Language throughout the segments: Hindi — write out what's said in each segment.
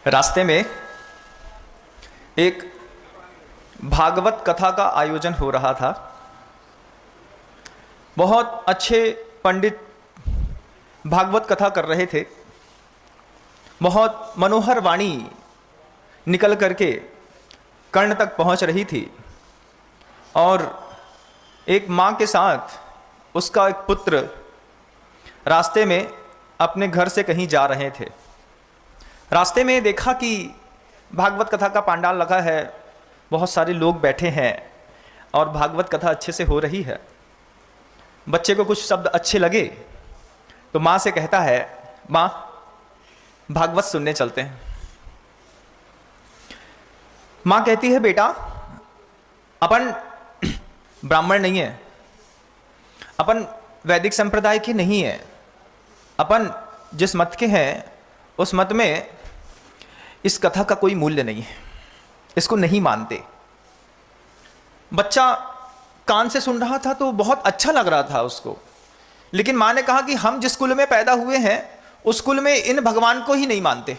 रास्ते में एक भागवत कथा का आयोजन हो रहा था। बहुत अच्छे पंडित भागवत कथा कर रहे थे। बहुत मनोहर वाणी निकल करके कर्ण तक पहुंच रही थी और एक माँ के साथ उसका एक पुत्र रास्ते में अपने घर से कहीं जा रहे थे। रास्ते में देखा कि भागवत कथा का पंडाल लगा है, बहुत सारे लोग बैठे हैं और भागवत कथा अच्छे से हो रही है। बच्चे को कुछ शब्द अच्छे लगे तो माँ से कहता है, माँ भागवत सुनने चलते हैं। माँ कहती है, बेटा अपन ब्राह्मण नहीं है, अपन वैदिक संप्रदाय के नहीं है, अपन जिस मत के हैं उस मत में इस कथा का कोई मूल्य नहीं है, इसको नहीं मानते। बच्चा कान से सुन रहा था तो बहुत अच्छा लग रहा था उसको, लेकिन माँ ने कहा कि हम जिस कुल में पैदा हुए हैं उस कुल में इन भगवान को ही नहीं मानते।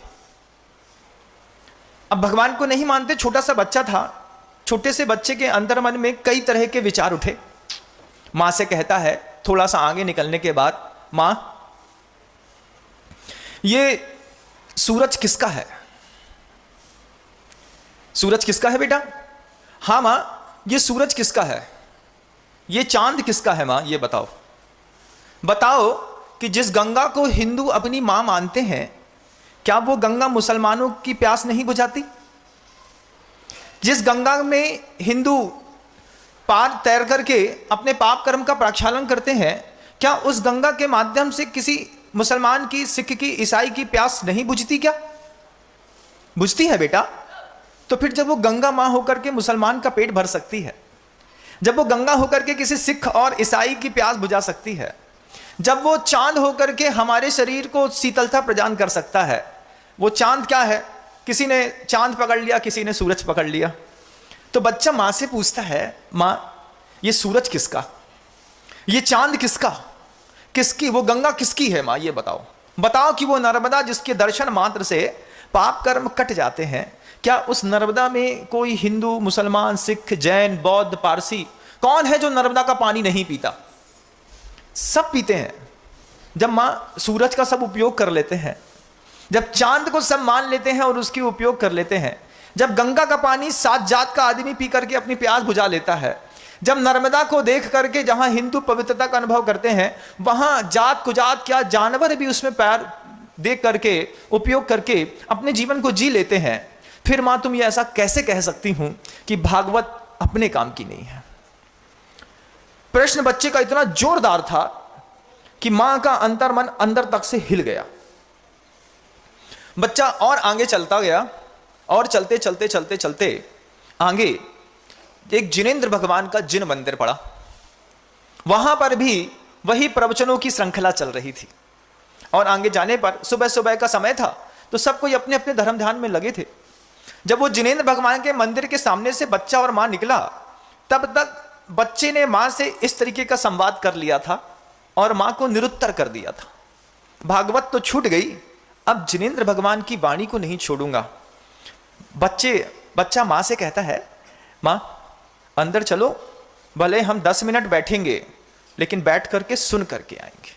अब भगवान को नहीं मानते, छोटा सा बच्चा था, छोटे से बच्चे के अंतर्मन में कई तरह के विचार उठे। माँ से कहता है थोड़ा सा आगे निकलने के बाद, माँ ये सूरज किसका है? सूरज किसका है बेटा? हाँ माँ, ये सूरज किसका है? ये चांद किसका है माँ? ये बताओ। बताओ कि जिस गंगा को हिंदू अपनी मां मानते हैं, क्या वो गंगा मुसलमानों की प्यास नहीं बुझाती? जिस गंगा में हिंदू पार तैर करके अपने पाप कर्म का प्रक्षालन करते हैं, क्या उस गंगा के माध्यम से किसी मुसलमान की, सिख की, ईसाई की प्यास नहीं बुझती? क्या बुझती है बेटा? तो फिर जब वो गंगा मां होकर के मुसलमान का पेट भर सकती है, जब वो गंगा होकर के किसी सिख और ईसाई की प्यास बुझा सकती है, जब वो चांद होकर के हमारे शरीर को शीतलता प्रदान कर सकता है, वो चांद क्या है? किसी ने चांद पकड़ लिया, किसी ने सूरज पकड़ लिया। तो बच्चा माँ से पूछता है, माँ ये सूरज किसका, ये चांद किसका, किसकी, वो गंगा किसकी है माँ? ये बताओ। बताओ कि वो नर्मदा जिसके दर्शन मात्र से पाप कर्म कट जाते हैं, क्या उस नर्मदा में कोई हिंदू, मुसलमान, सिख, जैन, बौद्ध, पारसी कौन है जो नर्मदा का पानी नहीं पीता? सब पीते हैं। जब माँ सूरज का सब उपयोग कर लेते हैं, जब चांद को सब मान लेते हैं और उसकी उपयोग कर लेते हैं, जब गंगा का पानी 7 जात का आदमी पी करके अपनी प्यास बुझा लेता है, जब नर्मदा को देख करके जहां हिंदू पवित्रता का अनुभव करते हैं, वहां जात कुजात क्या जानवर भी उसमें पैर देख करके, उपयोग करके अपने जीवन को जी लेते हैं, फिर माँ तुम ये ऐसा कैसे कह सकती हूं कि भागवत अपने काम की नहीं है? प्रश्न बच्चे का इतना जोरदार था कि मां का अंतर्मन अंदर तक से हिल गया। बच्चा और आगे चलता गया और चलते चलते चलते चलते आगे एक जिनेंद्र भगवान का जिन मंदिर पड़ा। वहां पर भी वही प्रवचनों की श्रृंखला चल रही थी और आगे जाने पर सुबह सुबह का समय था तो सब कोई अपने अपने धर्म ध्यान में लगे थे। जब वो जिनेंद्र भगवान के मंदिर के सामने से बच्चा और मां निकला, तब तक बच्चे ने मां से इस तरीके का संवाद कर लिया था और मां को निरुत्तर कर दिया था। भागवत तो छूट गई, अब जिनेंद्र भगवान की वाणी को नहीं छोड़ूंगा। बच्चा मां से कहता है, मां अंदर चलो, भले हम 10 मिनट बैठेंगे लेकिन बैठ करके सुन करके आएंगे।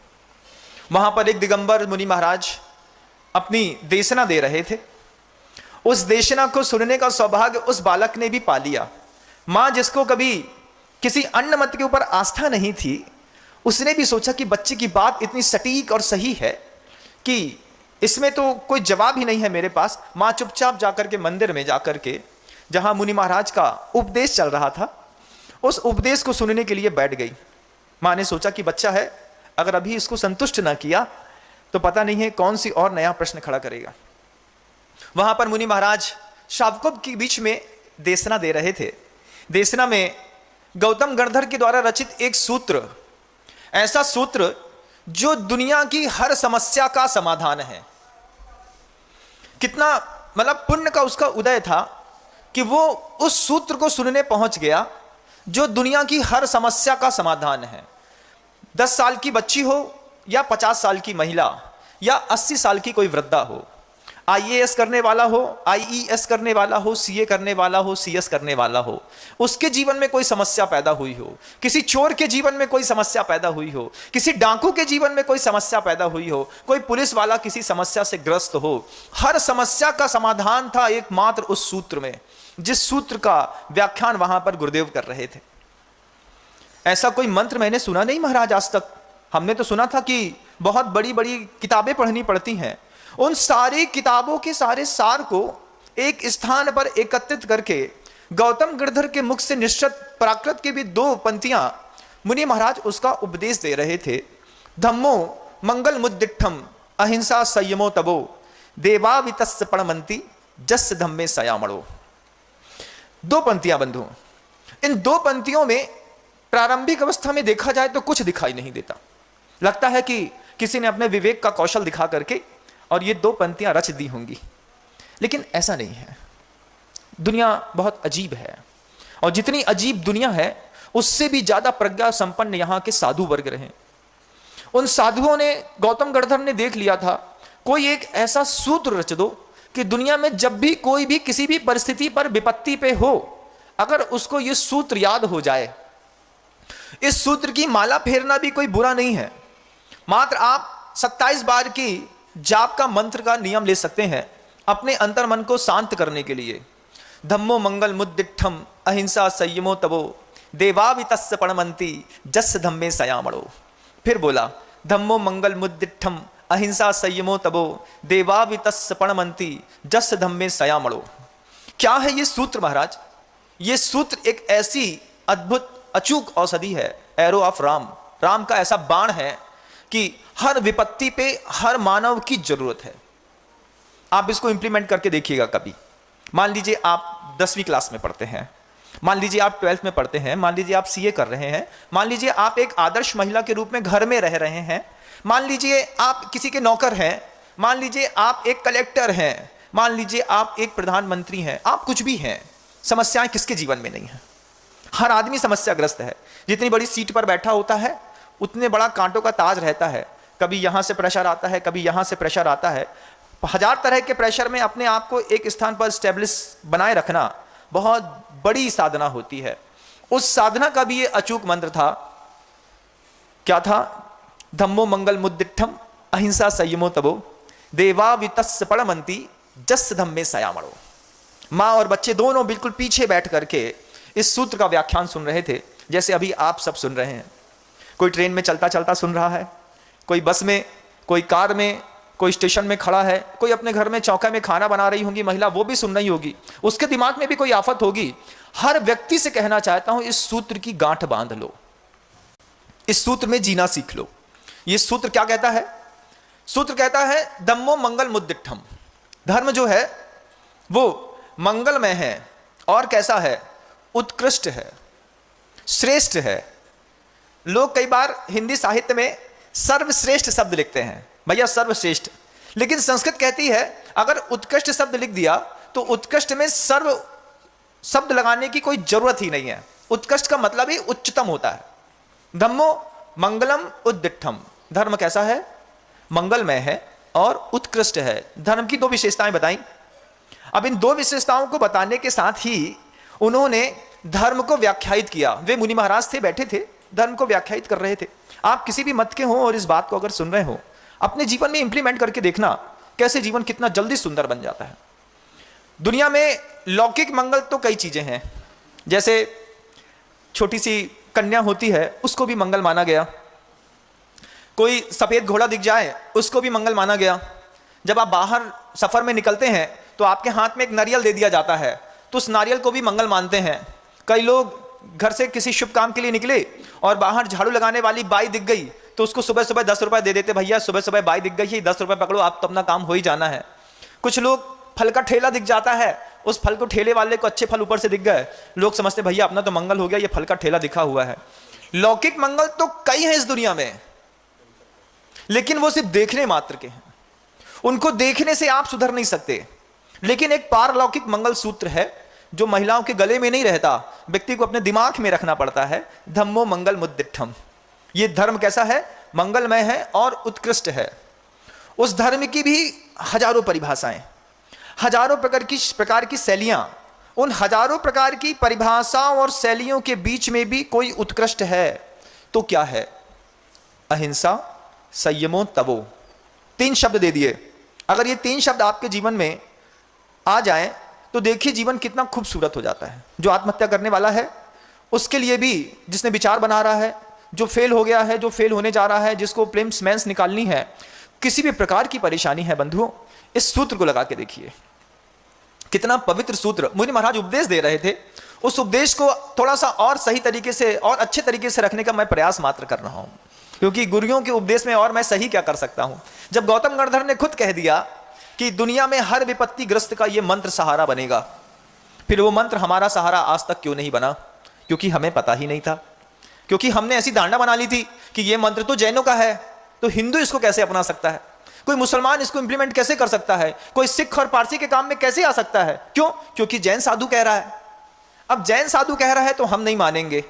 वहां पर एक दिगंबर मुनि महाराज अपनी देशना दे रहे थे। उस देशना को सुनने का सौभाग्य उस बालक ने भी पा लिया। मां जिसको कभी किसी अन्य मत के ऊपर आस्था नहीं थी, उसने भी सोचा कि बच्चे की बात इतनी सटीक और सही है कि इसमें तो कोई जवाब ही नहीं है मेरे पास। मां चुपचाप जाकर के मंदिर में जाकर के, जहां मुनि महाराज का उपदेश चल रहा था, उस उपदेश को सुनने के लिए बैठ गई। मां ने सोचा कि बच्चा है, अगर अभी इसको संतुष्ट ना किया तो पता नहीं है कौन सी और नया प्रश्न खड़ा करेगा। वहां पर मुनि महाराज शावकों के बीच में देशना दे रहे थे। देशना में गौतम गणधर के द्वारा रचित एक सूत्र, ऐसा सूत्र जो दुनिया की हर समस्या का समाधान है। कितना मतलब पुण्य का उसका उदय था कि वो उस सूत्र को सुनने पहुंच गया जो दुनिया की हर समस्या का समाधान है। 10 साल की बच्ची हो या 50 साल की महिला या 80 साल की कोई वृद्धा हो, IAS करने वाला हो, IES करने वाला हो, CA करने वाला हो, CS करने वाला हो, उसके जीवन में कोई समस्या पैदा हुई हो, किसी चोर के जीवन में कोई समस्या पैदा हुई हो, किसी डाकू के जीवन में कोई समस्या पैदा हुई हो, कोई पुलिस वाला किसी समस्या से ग्रस्त हो, हर समस्या का समाधान था एकमात्र उस सूत्र में, जिस सूत्र का व्याख्यान वहां पर गुरुदेव कर रहे थे। ऐसा कोई मंत्र मैंने सुना नहीं महाराज आज तक। हमने तो सुना था कि बहुत बड़ी बड़ी किताबें पढ़नी पड़ती हैं, उन सारी किताबों के सारे सार को एक स्थान पर एकत्रित करके गौतम गिरधर के मुख से निश्चित प्राकृत की भी 2 पंक्तियां मुनि महाराज उसका उपदेश दे रहे थे। धम्मो मंगल मुद्दिठम अहिंसा संयमो तबो देवावितस्य पणमंती जस धम्मे सयामणो। 2 पंक्तियां बंधु। इन 2 पंक्तियों में प्रारंभिक अवस्था में देखा जाए तो कुछ दिखाई नहीं देता, लगता है कि किसी ने अपने विवेक का कौशल दिखा करके और ये 2 पंक्तियां रच दी होंगी, लेकिन ऐसा नहीं है। दुनिया बहुत अजीब है, और जितनी अजीब दुनिया है उससे भी ज्यादा प्रज्ञा संपन्न यहां के साधु वर्ग रहे। उन साधुओं ने, गौतम गिरधर ने देख लिया था, कोई एक ऐसा सूत्र रच दो कि दुनिया में जब भी कोई भी किसी भी परिस्थिति पर विपत्ति पे हो, अगर उसको ये सूत्र याद हो जाए, इस सूत्र की माला फेरना भी कोई बुरा नहीं है। मात्र आप 27 बार की जाप का मंत्र का नियम ले सकते हैं अपने अंतर मन को शांत करने के लिए। धम्मो मंगल मुद्दिठम अहिंसा संयमो तबो देवावितस्य पणमंती जस धम्मे सयामणो। फिर बोला, धम्मो मंगल मुद्दिठम अहिंसा संयमो तबो देवावितस्य पणमंती जस धम्मे सयामणो। क्या है ये सूत्र महाराज? ये सूत्र एक ऐसी अद्भुत अचूक औषधि है, एरो ऑफ राम, राम का ऐसा बाण है कि हर विपत्ति पे हर मानव की जरूरत है। आप इसको इंप्लीमेंट करके देखिएगा कभी। मान लीजिए आप 10वीं क्लास में पढ़ते हैं, मान लीजिए आप 12th में पढ़ते हैं, मान लीजिए आप CA कर रहे हैं, मान लीजिए आप एक आदर्श महिला के रूप में घर में रह रहे हैं, मान लीजिए आप किसी के नौकर हैं, मान लीजिए आप एक कलेक्टर हैं, मान लीजिए आप एक प्रधानमंत्री हैं, आप कुछ भी हैं। समस्याएं किसके जीवन में नहीं है? हर आदमी समस्याग्रस्त है। जितनी बड़ी सीट पर बैठा होता है उतने बड़ा कांटों का ताज रहता है। कभी यहां से प्रेशर आता है, कभी यहां से प्रेशर आता है। 1000 तरह के प्रेशर में अपने आप को एक स्थान पर स्टेब्लिश बनाए रखना बहुत बड़ी साधना होती है। उस साधना का भी ये अचूक मंत्र था। क्या था? धम्मो मंगल मुद्दिठम अहिंसा संयमो तबो देवावितस्य पणमंती जस धम्मे सयामणो। माँ और बच्चे दोनों बिल्कुल पीछे बैठ करके इस सूत्र का व्याख्यान सुन रहे थे, जैसे अभी आप सब सुन रहे हैं। कोई ट्रेन में चलता चलता सुन रहा है, कोई बस में, कोई कार में, कोई स्टेशन में खड़ा है, कोई अपने घर में चौका में खाना बना रही होगी महिला, वो भी सुन रही होगी। उसके दिमाग में भी कोई आफत होगी। हर व्यक्ति से कहना चाहता हूं, इस सूत्र की गांठ बांध लो, इस सूत्र में जीना सीख लो। ये सूत्र क्या कहता है? सूत्र कहता है धम्मो मंगल मुद्दिठम। धर्म जो है वो मंगलमय है और कैसा है? उत्कृष्ट है, श्रेष्ठ है। लोग कई बार हिंदी साहित्य में सर्वश्रेष्ठ शब्द लिखते हैं, भैया सर्वश्रेष्ठ, लेकिन संस्कृत कहती है अगर उत्कृष्ट शब्द लिख दिया तो उत्कृष्ट में सर्व शब्द लगाने की कोई जरूरत ही नहीं है। उत्कृष्ट का मतलब ही उच्चतम होता है। धम्मो मंगलम उद्दिठम। धर्म कैसा है? मंगलमय है और उत्कृष्ट है। धर्म की 2 विशेषताएं बताई। अब इन 2 विशेषताओं को बताने के साथ ही उन्होंने धर्म को व्याख्यायित किया। वे मुनि महाराज थे, बैठे थे, धर्म को व्याख्यायित कर रहे थे। आप किसी भी मत के हो और इस बात को अगर सुन रहे हो, अपने जीवन में इंप्लीमेंट करके देखना कैसे जीवन कितना जल्दी सुंदर बन जाता है। दुनिया में लौकिक मंगल तो कई चीजें हैं, जैसे छोटी सी कन्या होती है उसको भी मंगल माना गया, कोई सफेद घोड़ा दिख जाए उसको भी मंगल माना गया। जब आप बाहर सफर में निकलते हैं तो आपके हाथ में एक नारियल दे दिया जाता है, तो उस नारियल को भी मंगल मानते हैं। कई लोग घर से किसी शुभ काम के लिए निकले और बाहर झाड़ू लगाने वाली बाई दिख गई तो उसको सुबह सुबह 10 रुपए दे देते, भैया सुबह सुबह बाई दिख गई है, 10 रुपए पकड़ो, आप तो अपना काम हो ही जाना है। कुछ लोग फल का ठेला दिख जाता है, उस फल को ठेले वाले को अच्छे फल ऊपर से दिख गए, लोग समझते भैया अपना तो मंगल हो गया, ये फल का ठेला दिखा हुआ है। लौकिक मंगल तो कई हैं इस दुनिया में, लेकिन वो सिर्फ देखने मात्र के हैं, उनको देखने से आप सुधर नहीं सकते। लेकिन एक पारलौकिक मंगल सूत्र है जो महिलाओं के गले में नहीं रहता, व्यक्ति को अपने दिमाग में रखना पड़ता है। धम्मो मंगल मुद्दिठम। ये धर्म कैसा है? मंगलमय है और उत्कृष्ट है। उस धर्म की भी हजारों परिभाषाएं, हजारों प्रकार की शैलियां, उन हजारों प्रकार की परिभाषाओं और शैलियों के बीच में भी कोई उत्कृष्ट है तो क्या है? अहिंसा, संयमो, तपो। 3 शब्द दे दिए। अगर ये 3 शब्द आपके जीवन में आ जाएं तो देखिए जीवन कितना खूबसूरत हो जाता है। जो आत्महत्या करने वाला है उसके लिए भी, जिसने विचार बना रहा है, जो फेल हो गया है, जो फेल होने जा रहा है, जिसको प्लेम्स निकालनी है, किसी भी प्रकार की परेशानी है बंधुओं, इस सूत्र को लगा के देखिए। कितना पवित्र सूत्र मुनि महाराज उपदेश दे रहे थे। उस उपदेश को थोड़ा सा और सही तरीके से और अच्छे तरीके से रखने का मैं प्रयास मात्र कर रहा हूं, क्योंकि गुरुओं के उपदेश में और मैं सही क्या कर सकता हूं। जब गौतम गणधर ने खुद कह दिया कि दुनिया में हर विपत्ति ग्रस्त का यह मंत्र सहारा बनेगा, फिर वो मंत्र हमारा सहारा आज तक क्यों नहीं बना? क्योंकि हमें पता ही नहीं था, क्योंकि हमने ऐसी धारणा बना ली थी कि यह मंत्र तो जैनों का है, तो हिंदू इसको कैसे अपना सकता है, कोई मुसलमान इसको इंप्लीमेंट कैसे कर सकता है, कोई सिख और पारसी के काम में कैसे आ सकता है? क्यों? क्योंकि जैन साधु कह रहा है। अब जैन साधु कह रहा है तो हम नहीं मानेंगे।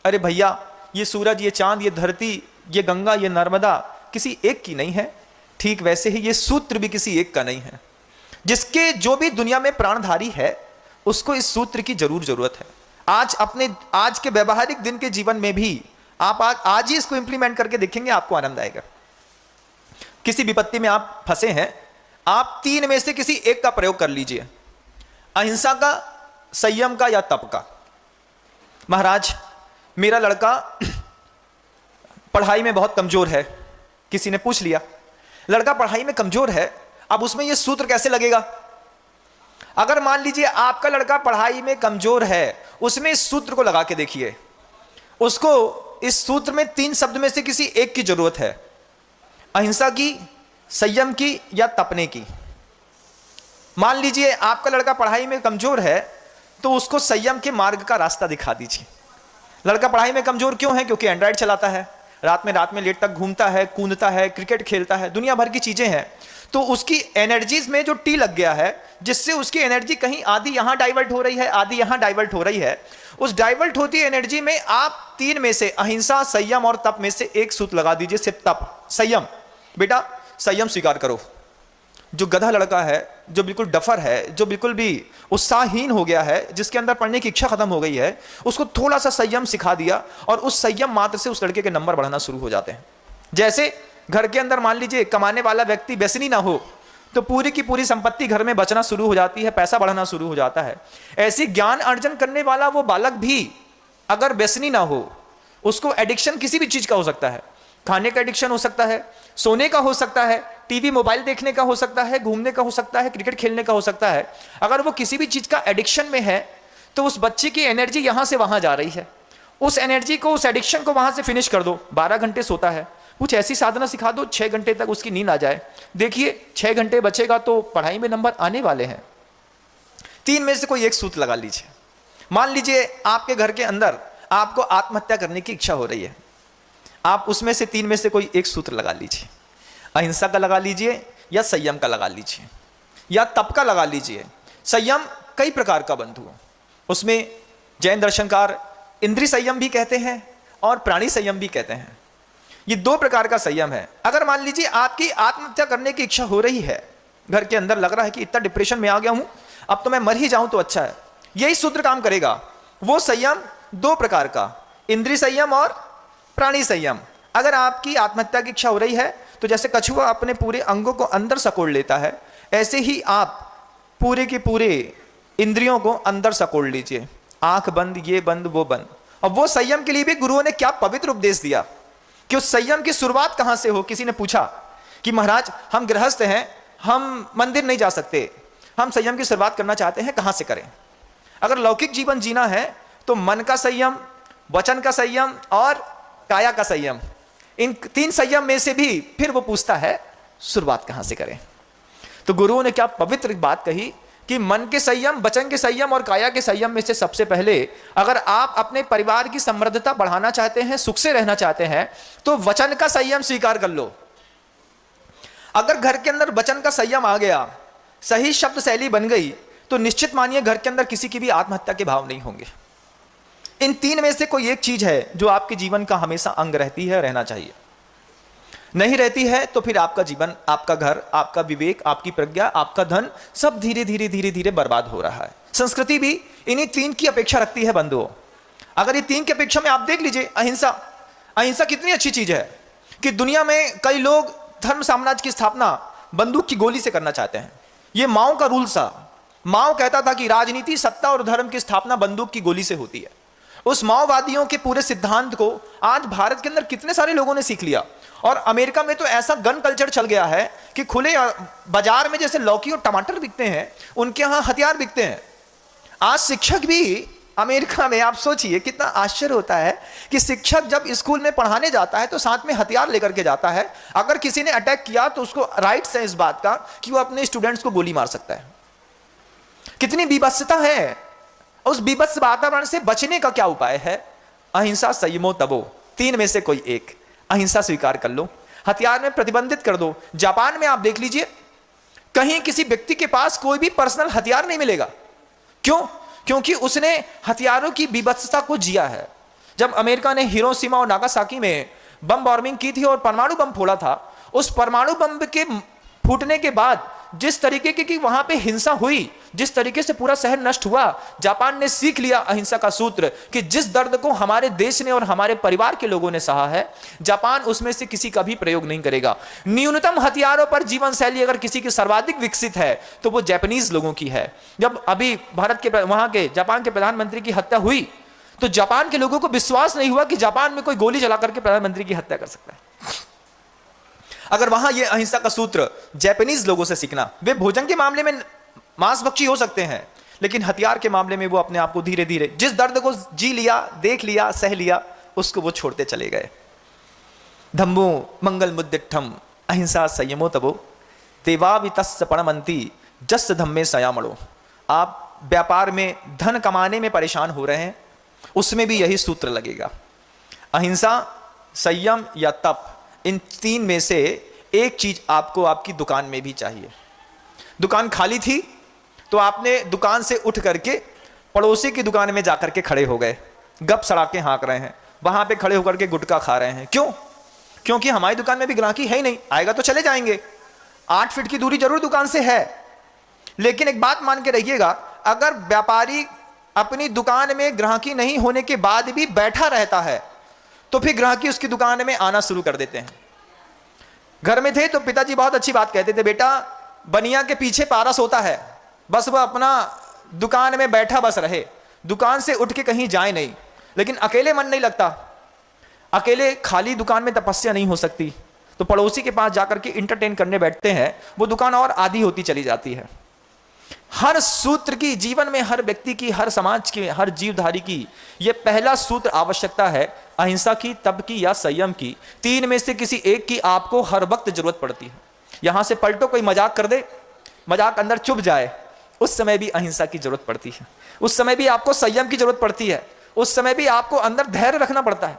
अरे भैया, ये सूरज, ये चांद, ये धरती, ये गंगा, ये नर्मदा किसी एक की नहीं है। ठीक वैसे ही ये सूत्र भी किसी एक का नहीं है। जिसके जो भी दुनिया में प्राणधारी है उसको इस सूत्र की जरूरत है। आज के व्यवहारिक दिन के जीवन में भी आप आज ही इसको इंप्लीमेंट करके देखेंगे, आपको आनंद आएगा। किसी विपत्ति में आप फंसे हैं, आप 3 में से किसी एक का प्रयोग कर लीजिए, अहिंसा का, संयम का या तप का। महाराज, मेरा लड़का पढ़ाई में बहुत कमजोर है। किसी ने पूछ लिया, लड़का पढ़ाई में कमजोर है, अब उसमें यह सूत्र कैसे लगेगा? अगर मान लीजिए आपका लड़का पढ़ाई में कमजोर है, उसमें इस सूत्र को लगा के देखिए। उसको इस सूत्र में 3 शब्द में से किसी एक की जरूरत है, अहिंसा की, संयम की या तपने की। मान लीजिए आपका लड़का पढ़ाई में कमजोर है तो उसको संयम के मार्ग का रास्ता दिखा दीजिए। लड़का पढ़ाई में कमजोर क्यों है? क्योंकि एंड्रॉइड चलाता है, रात में लेट तक घूमता है, कूदता है, क्रिकेट खेलता है, दुनिया भर की चीजें हैं। तो उसकी एनर्जीज में जो टी लग गया है, जिससे उसकी एनर्जी कहीं आधी यहां डाइवर्ट हो रही है, आधी यहां डाइवर्ट हो रही है। उस डाइवर्ट होती एनर्जी में आप 3 में से, अहिंसा, संयम और तप में से एक सूत्र लगा दीजिए। सिर्फ तप, संयम। बेटा संयम स्वीकार करो। जो गधा लड़का है, जो बिल्कुल डफर है, जो बिल्कुल भी उत्साहहीन हो गया है, जिसके अंदर पढ़ने की इच्छा खत्म हो गई है, उसको थोड़ा सा संयम सिखा दिया और उस संयम मात्र से उस लड़के के नंबर बढ़ना शुरू हो जाते हैं। जैसे घर के अंदर मान लीजिए कमाने वाला व्यक्ति व्यसनी ना हो तो पूरी की पूरी संपत्ति घर में बचना शुरू हो जाती है, पैसा बढ़ना शुरू हो जाता है। ऐसी ज्ञान अर्जन करने वाला वो बालक भी अगर व्यसनी ना हो, उसको एडिक्शन किसी भी चीज का हो सकता है। खाने का एडिक्शन हो सकता है, सोने का हो सकता है, टीवी मोबाइल देखने का हो सकता है, घूमने का हो सकता है, क्रिकेट खेलने का हो सकता है। अगर वो किसी भी चीज का एडिक्शन में है तो उस बच्चे की एनर्जी यहां से वहां जा रही है। उस एनर्जी को, उस एडिक्शन को वहां से फिनिश कर दो। 12 घंटे सोता है, कुछ ऐसी साधना सिखा दो 6 घंटे तक उसकी नींद आ जाए। देखिए 6 घंटे बचेगा तो पढ़ाई में नंबर आने वाले हैं। 3 में से कोई एक सूत्र लगा लीजिए। मान लीजिए आपके घर के अंदर आपको आत्महत्या करने की इच्छा हो रही है, आप उसमें से 3 में से कोई एक सूत्र लगा लीजिए। अहिंसा का लगा लीजिए या संयम का लगा लीजिए या तप का लगा लीजिए। संयम कई प्रकार का बंधु, उसमें जैन दर्शनकार इंद्रिय संयम भी कहते हैं और प्राणी संयम भी कहते हैं। ये 2 प्रकार का संयम है। अगर मान लीजिए आपकी आत्महत्या करने की इच्छा हो रही है, घर के अंदर लग रहा है कि इतना डिप्रेशन में आ गया हूं, अब तो मैं मर ही जाऊं तो अच्छा है, यही सूत्र काम करेगा। वो संयम 2 प्रकार का, इंद्रिय संयम और प्राणी संयम। अगर आपकी आत्महत्या की इच्छा हो रही है तो जैसे कछुआ अपने पूरे अंगों को अंदर सकोड़ लेता है, ऐसे ही आप पूरे के पूरे इंद्रियों को अंदर सकोड़ लीजिए। आंख बंद, ये बंद, वो बंद। और वो संयम के लिए भी गुरुओं ने क्या पवित्र उपदेश दिया कि उस संयम की शुरुआत कहां से हो। किसी ने पूछा कि महाराज हम गृहस्थ हैं, हम मंदिर नहीं जा सकते, हम संयम की शुरुआत करना चाहते हैं, कहां से करें? अगर लौकिक जीवन जीना है तो मन का संयम, वचन का संयम और काया का संयम, इन 3 संयम में से भी फिर वो पूछता है शुरुआत कहां से करें। तो गुरुओं ने क्या पवित्र बात कही कि मन के संयम, वचन के संयम और काया के संयम में से सबसे पहले अगर आप अपने परिवार की समृद्धता बढ़ाना चाहते हैं, सुख से रहना चाहते हैं, तो वचन का संयम स्वीकार कर लो। अगर घर के अंदर वचन का संयम आ गया, सही शब्द शैली बन गई, तो निश्चित मानिए घर के अंदर किसी की भी आत्महत्या के भाव नहीं होंगे। इन 3 में से कोई एक चीज है जो आपके जीवन का हमेशा अंग रहती है, रहना चाहिए। नहीं रहती है तो फिर आपका जीवन, आपका घर, आपका विवेक, आपकी प्रज्ञा, आपका धन सब धीरे धीरे धीरे धीरे बर्बाद हो रहा है। संस्कृति भी इन्हीं तीन की अपेक्षा रखती है बंधुओं। अगर ये तीन की अपेक्षा में आप देख लीजिए, अहिंसा, अहिंसा कितनी अच्छी चीज है कि दुनिया में कई लोग धर्म साम्राज्य की स्थापना बंदूक की गोली से करना चाहते हैं। ये माओ का रूल था। माओ कहता था कि राजनीति, सत्ता और धर्म की स्थापना बंदूक की गोली से होती है। उस माओवादियों के पूरे सिद्धांत को आज भारत के अंदर कितने सारे लोगों ने सीख लिया। और अमेरिका में तो ऐसा गन कल्चर चल गया है कि खुले बाजार में जैसे लौकी और टमाटर बिकते हैं, उनके यहां हथियार बिकते हैं। आज शिक्षक भी अमेरिका में, आप सोचिए कितना आश्चर्य होता है कि शिक्षक जब स्कूल में पढ़ाने जाता है तो साथ में हथियार लेकर के जाता है। अगर किसी ने अटैक किया तो उसको राइट्स है इस बात का कि वो अपने स्टूडेंट्स को गोली मार सकता है। कितनी बीभत्सता है। उस बीभत्स वातावरण से बचने का क्या उपाय है? अहिंसा, संयमो तबो, तीन में से कोई एक। अहिंसा स्वीकार कर लो, हथियार में प्रतिबंधित कर दो। जापान में आप देख लीजिए, कहीं किसी व्यक्ति के पास कोई भी पर्सनल हथियार नहीं मिलेगा। क्यों? क्योंकि उसने हथियारों की बीभत्सता को जिया है। जब अमेरिका ने हिरोशिमा और नागासाकी में बम बॉम्बिंग की थी और परमाणु बम फोड़ा था, उस परमाणु बम के फूटने के बाद जिस तरीके की वहां पे हिंसा हुई, जिस तरीके से पूरा शहर नष्ट हुआ, जापान ने सीख लिया अहिंसा का सूत्र कि जिस दर्द को हमारे देश ने और हमारे परिवार के लोगों ने सहा है, जापान उसमें से किसी का भी प्रयोग नहीं करेगा। न्यूनतम हथियारों पर जीवन शैली अगर किसी की सर्वाधिक विकसित है तो वो जापानीज लोगों की है। जब अभी भारत के वहां के जापान के प्रधानमंत्री की हत्या हुई तो जापान के लोगों को विश्वास नहीं हुआ कि जापान में कोई गोली चला करके प्रधानमंत्री की हत्या कर सकता है। अगर वहां ये अहिंसा का सूत्र जापानीज लोगों से सीखना, वे भोजन के मामले में मांसभक्षी हो सकते हैं, लेकिन हथियार के मामले में वो अपने आप को धीरे धीरे, जिस दर्द को जी लिया, देख लिया, सह लिया, उसको वो छोड़ते चले गए। धम्मो मंगल मुद्दिठम अहिंसा संयमो तबो देवावितस्य पणमंती जस धम्मे संयमणो। आप व्यापार में धन कमाने में परेशान हो रहे हैं, उसमें भी यही सूत्र लगेगा। अहिंसा, संयम या तप, इन तीन में से एक चीज आपको आपकी दुकान में भी चाहिए। दुकान खाली थी तो आपने दुकान से उठ करके पड़ोसी की दुकान में जाकर के खड़े हो गए, गप सड़ाके हाँक रहे हैं, वहां पे खड़े होकर के गुटखा खा रहे हैं। क्यों? क्योंकि हमारी दुकान में भी ग्राहकी है ही नहीं, आएगा तो चले जाएंगे। 8 फीट की दूरी जरूर दुकान से है, लेकिन एक बात मान के रहिएगा, अगर व्यापारी अपनी दुकान में ग्राहकी नहीं होने के बाद भी बैठा रहता है तो फिर ग्राहकी उसकी दुकान में आना शुरू कर देते हैं। घर में थे तो पिताजी बहुत अच्छी बात कहते थे, बेटा बनिया के पीछे पारस होता है, बस वह अपना दुकान में बैठा बस रहे, दुकान से उठ के कहीं जाए नहीं। लेकिन अकेले मन नहीं लगता, अकेले खाली दुकान में तपस्या नहीं हो सकती, तो पड़ोसी के पास जाकर के इंटरटेन करने बैठते हैं, वो दुकान और आधी होती चली जाती है। हर सूत्र की जीवन में, हर व्यक्ति की, हर समाज की, हर जीवधारी की यह पहला सूत्र आवश्यकता है, अहिंसा की, तप की या संयम की। तीन में से किसी एक की आपको हर वक्त जरूरत पड़ती है। यहां से पलटो, कोई मजाक कर दे, मजाक अंदर चुभ जाए, उस समय भी अहिंसा की जरूरत पड़ती है, उस समय भी आपको संयम की जरूरत पड़ती है, उस समय भी आपको अंदर धैर्य रखना पड़ता है।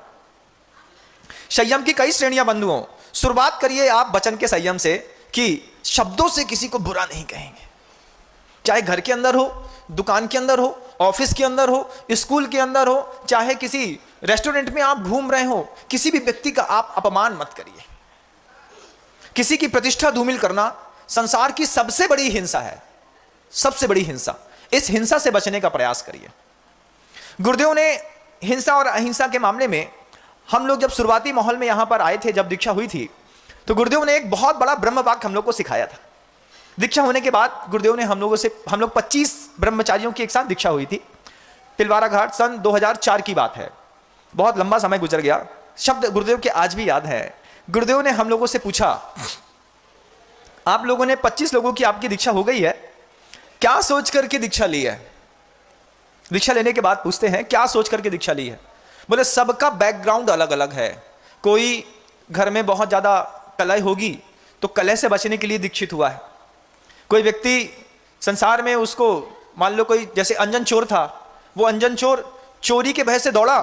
संयम की कई श्रेणियां बंधुओं। शुरुआत करिए आप वचन के संयम से कि शब्दों से किसी को बुरा नहीं कहेंगे, चाहे घर के अंदर हो, दुकान के अंदर हो, ऑफिस के अंदर हो, स्कूल के अंदर हो, चाहे किसी रेस्टोरेंट में आप घूम रहे हो, किसी भी व्यक्ति का आप अपमान मत करिए। किसी की प्रतिष्ठा धूमिल करना संसार की सबसे बड़ी हिंसा है, सबसे बड़ी हिंसा। इस हिंसा से बचने का प्रयास करिए। गुरुदेव ने हिंसा और अहिंसा के मामले में, हम लोग जब शुरुआती माहौल में यहां पर आए थे, जब दीक्षा हुई थी, तो गुरुदेव ने एक बहुत बड़ा ब्रह्म वाक्य हम लोग को सिखाया था। दीक्षा होने के बाद गुरुदेव ने हम लोग 25 ब्रह्मचारियों की एक साथ दीक्षा हुई थी। तिलवारा घाट सन 2004 की बात है, बहुत लंबा समय गुजर गया। शब्द गुरुदेव के आज भी याद है। गुरुदेव ने हम लोगों से पूछा, आप लोगों ने 25 लोगों की आपकी दीक्षा हो गई है, क्या सोच करके दीक्षा ली है? दीक्षा लेने के बाद पूछते हैं क्या सोच करके दीक्षा ली है? बोले सबका बैकग्राउंड अलग अलग है। कोई घर में बहुत ज्यादा कलह होगी तो कलह से बचने के लिए दीक्षित हुआ है। कोई व्यक्ति संसार में, उसको मान लो कोई जैसे अंजन चोर था, वो अंजन चोर चोरी के भय से दौड़ा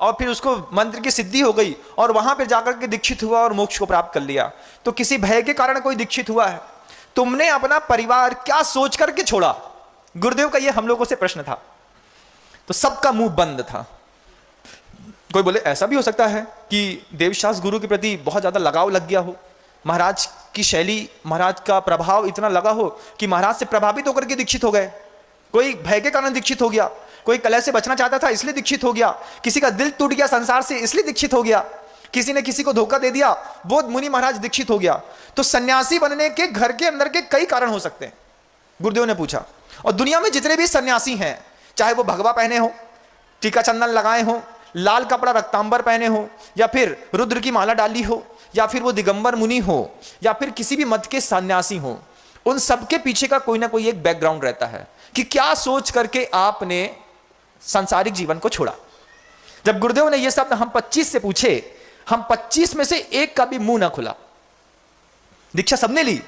और फिर उसको मंत्र की सिद्धि हो गई और वहां पर जाकर के दीक्षित हुआ और मोक्ष को प्राप्त कर लिया। तो किसी भय के कारण कोई दीक्षित हुआ है। तुमने अपना परिवार क्या सोच करके छोड़ा? गुरुदेव का ये हम लोगों से प्रश्न था। तो सबका मुंह बंद था। कोई बोले ऐसा भी हो सकता है कि देवशास्त्र गुरु के प्रति बहुत ज़्यादा लगाव लग गया हो, महाराज की शैली, महाराज का प्रभाव इतना लगा हो कि महाराज से प्रभावित होकर के दीक्षित हो गए। कोई भय के कारण दीक्षित हो गया, कोई कलह से बचना चाहता था इसलिए दीक्षित हो गया, किसी का दिल टूट गया संसार से इसलिए दीक्षित हो गया, किसी ने किसी को धोखा दे दिया वो मुनि महाराज दीक्षित हो गया। तो सन्यासी बनने के घर के अंदर के कई कारण हो सकते हैं, गुरुदेव ने पूछा। और दुनिया में जितने भी सन्यासी हैं, चाहे वो भगवा पहने हो, टीका चंदन लगाए हो, लाल कपड़ा रक्तांबर पहने हो, या फिर रुद्र की माला डाली हो, या फिर वो दिगंबर मुनि हो, या फिर किसी भी मत के सन्यासी हो, उन सबके पीछे का कोई ना कोई एक बैकग्राउंड रहता है कि क्या सोच करके आपने सांसारिक जीवन को छोड़ा। जब गुरुदेव ने ये शब्द हम 25 से पूछे, हम 25 में से एक का भी मुंह ना खुला। दीक्षा सबने ली,